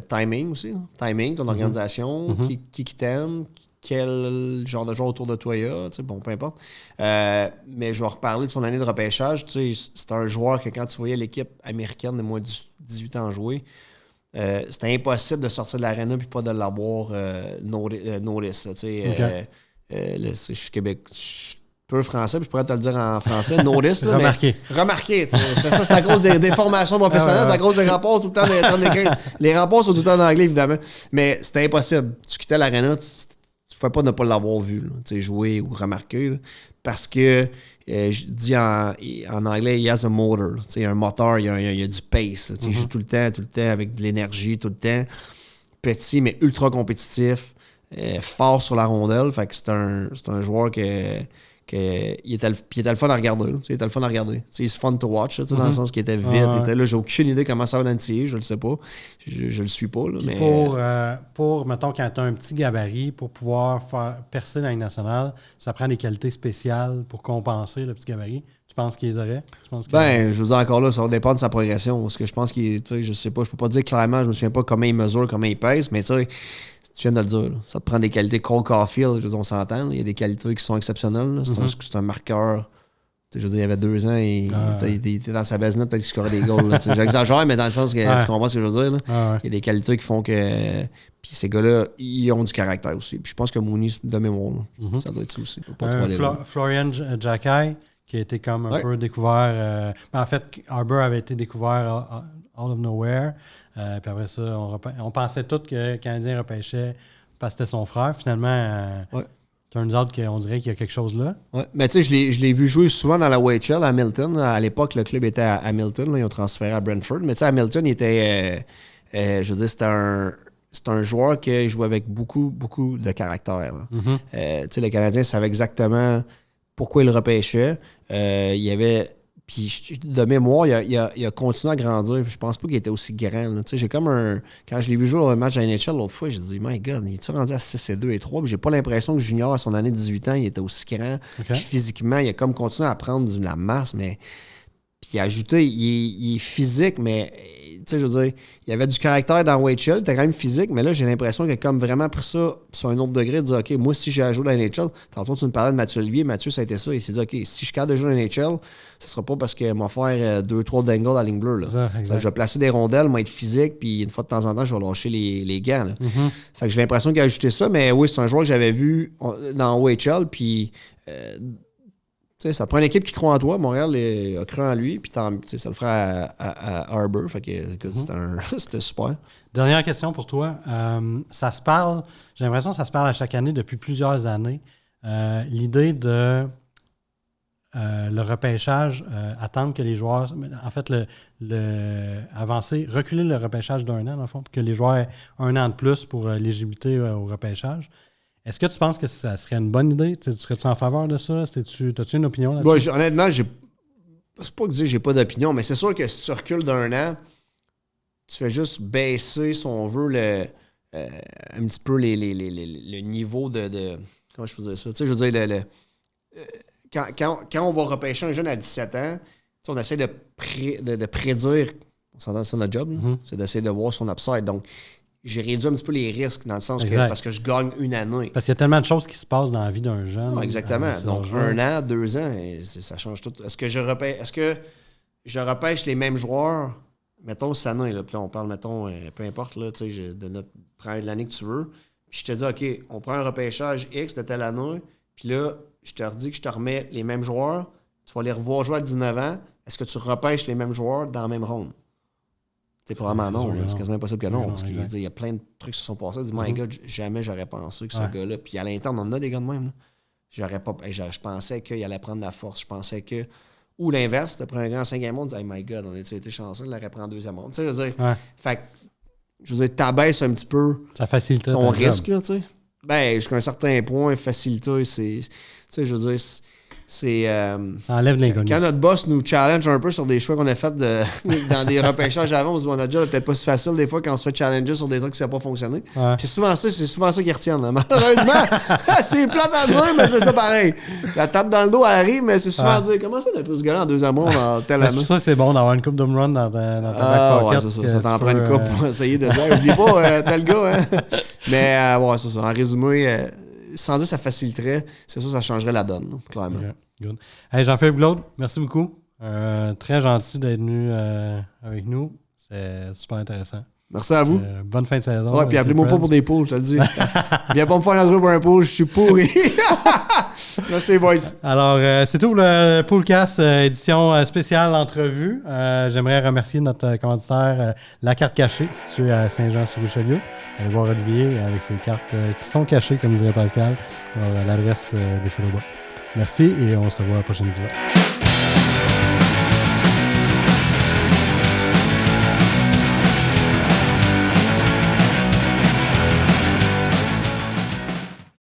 timing aussi. Là. Timing, ton organisation, qui t'aime, quel genre de joueur autour de toi il y a, bon, peu importe. Mais je vais reparler de son année de repêchage. C'est un joueur que quand tu voyais l'équipe américaine de moins de 18 ans jouer, c'était impossible de sortir de l'aréna et pas de l'avoir notice. Okay. Je suis Québec. Je suis peu français, puis je pourrais te le dire en français. Notice. Là, remarqué. C'est ça, c'est à cause des formations professionnelles, c'est à cause des rapports tout le temps. Les rapports sont tout le temps en anglais, évidemment. Mais c'était impossible. Tu quittais l'aréna, tu ne pouvais pas ne pas l'avoir vu, là, jouer ou remarquer. Là, parce que, je dis en anglais, il has a motor. Il y a un moteur, il y a du pace. Il joue tout le temps avec de l'énergie, tout le temps. Petit, mais ultra compétitif. Fort sur la rondelle. Fait que c'est un joueur il était le fun à regarder. Il était le fun à regarder. C'est fun to watch, dans le sens qu'il était vite. Il était là, j'ai aucune idée comment ça va l'NCAA, je le sais pas. Je le suis pas. Là, mais... pour, mettons, quand tu as un petit gabarit, pour pouvoir faire percer dans la Ligue nationale, ça prend des qualités spéciales pour compenser le petit gabarit. Tu penses qu'ils les auraient? Je veux dire, encore là, ça va dépendre de sa progression. Parce que je pense qu'il je sais pas, je peux pas dire clairement, je me souviens pas comment il mesure, comment il pèse, mais tu sais, tu viens de le dire, là, ça te prend des qualités. Cole Caulfield, on s'entend, là, il y a des qualités qui sont exceptionnelles. C'est un marqueur. Je veux dire, il y avait 2 ans, il était dans sa basinette, peut-être qu'il scorait des goals. J'exagère, mais dans le sens que tu comprends ce que je veux dire. Là. Il y a des qualités qui font que. Puis ces gars-là, ils ont du caractère aussi. Puis je pense que Mooney, de mémoire, ça doit être ça aussi. Florian Jackai, qui a été comme un peu découvert. En fait, Arbor avait été découvert out of nowhere. Puis après ça, on pensait tous que le Canadien repêchait parce que c'était son frère. Finalement, turns out qu'on dirait qu'il y a quelque chose là. Ouais. Mais tu sais, je l'ai vu jouer souvent dans la WHL à Hamilton. À l'époque, le club était à Hamilton. Là, ils ont transféré à Brentford. Mais tu sais, Hamilton, il était... je veux dire, c'est un joueur qui jouait avec beaucoup, beaucoup de caractère. Tu sais, le Canadien savait exactement pourquoi il le repêchait. Il y avait... Puis de mémoire, il a continué à grandir. Puis je pense pas qu'il était aussi grand. Tu sais, j'ai comme un... Quand je l'ai vu jouer au match à NHL l'autre fois, j'ai dit, my God, il est-tu rendu à 6 et 2 et 3? Puis j'ai pas l'impression que Junior, à son année de 18 ans, il était aussi grand. Puis physiquement, il a comme continué à prendre de la masse, mais... Puis il a ajouté, il est physique, mais... Tu sais, je veux dire, il y avait du caractère dans WHL, il était quand même physique, mais là, j'ai l'impression qu'il a comme vraiment pris ça sur un autre degré, de dire, OK, moi, si j'ai à jouer dans la NHL, tantôt, tu me parlais de Mathieu Olivier, Mathieu, ça a été ça, il s'est dit, OK, si je suis capable de jouer dans la NHL, ce sera pas parce qu'il m'a faire 2-3 dangles à la ligne bleue. Là. Ça, je vais placer des rondelles, moi, être physique, puis une fois de temps en temps, je vais lâcher les gants. Fait que j'ai l'impression qu'il a ajouté ça, mais oui, c'est un joueur que j'avais vu dans OHL, puis... Tu sais, ça te prend une équipe qui croit en toi. Montréal a cru en lui, puis ça le ferait à Arbor. Fait que, écoute, c'était super. Dernière question pour toi. Ça se parle, j'ai l'impression que ça se parle à chaque année depuis plusieurs années. L'idée de le repêchage, attendre que les joueurs... En fait, avancer, reculer le repêchage d'1 an, dans le fond, pour que les joueurs aient 1 an de plus pour l'éligibilité au repêchage. Est-ce que tu penses que ça serait une bonne idée? Serais-tu en faveur de ça? As-tu une opinion là-dessus? Honnêtement, c'est pas que dire que j'ai pas d'opinion, mais c'est sûr que si tu recules d'1 an, tu fais juste baisser, si on veut, un petit peu le niveau de comment je peux dire ça? Tu sais, je veux dire, quand on va repêcher un jeune à 17 ans, on essaie de prédire, on s'entend c'est notre job, c'est d'essayer de voir son upside. Donc, j'ai réduit un petit peu les risques dans le sens que parce que je gagne une année. Parce qu'il y a tellement de choses qui se passent dans la vie d'un jeune. Non, exactement. Donc, 1 an, 2 ans, ça change tout. Est-ce que je repêche les mêmes joueurs, mettons, cette année, là, puis là, on parle, mettons, peu importe, là, tu sais, prends l'année que tu veux, puis je te dis, OK, on prend un repêchage X de telle année, puis là, je te redis que je te remets les mêmes joueurs, tu vas les revoir jouer à 19 ans, est-ce que tu repêches les mêmes joueurs dans la même ronde? C'est probablement non. C'est quasiment impossible que non. Parce qu'il y a plein de trucs qui se sont passés. My God, jamais j'aurais pensé que ce gars-là. Puis à l'interne, on en a des gars de même. Là. Je pensais qu'il allait prendre la force. Je pensais que. Ou l'inverse, après un grand 5e monde, on disait, my God, on a été chanceux, il l'aurait pris en 2e monde. Tu sais, je veux dire. Fait je veux dire, t'abaisses un petit peu ton risque, là, tu sais. Ben, jusqu'à un certain point, faciliter, c'est. Tu sais, je veux dire. C'est, ça enlève l'inconnu. Quand notre boss nous challenge un peu sur des choix qu'on a fait dans des repêchages avant, on se dit notre job n'est peut-être pas si facile des fois quand on se fait challenger sur des trucs qui ne savent pas fonctionner. C'est souvent ça qu'ils retiennent. Hein. Malheureusement, c'est plate à dire, mais c'est ça pareil. La tape dans le dos, elle arrive, mais c'est souvent à dire comment ça, on a plus ce gars-là en 2 mois dans telle année. C'est pour ça que c'est bon d'avoir une coupe d'home run dans ta back pocket. Ouais, c'est ça. Ça t'en prend une coupe pour essayer de dire oublie pas tel gars. Hein. Mais ouais, c'est ça. En résumé, sans dire que ça faciliterait, c'est sûr que ça changerait la donne, là, clairement. Okay. Good. Hey, Jean-Philippe Glaude, merci beaucoup. Très gentil d'être venu avec nous. C'est super intéressant. Merci à vous. Bonne fin de saison. Ouais, puis appelez-moi pas pour des poules, je te le dis. Viens pas me faire un pour un pool, je suis pourri. Merci, boys. Alors, c'est tout le Poolcast édition spéciale entrevue. J'aimerais remercier notre commanditaire La Carte Cachée, située à Saint-Jean-sur-Richelieu. Allez voir Olivier avec ses cartes qui sont cachées, comme dirait Pascal. Alors, l'adresse des Philobas. Merci et on se revoit à la prochaine épisode.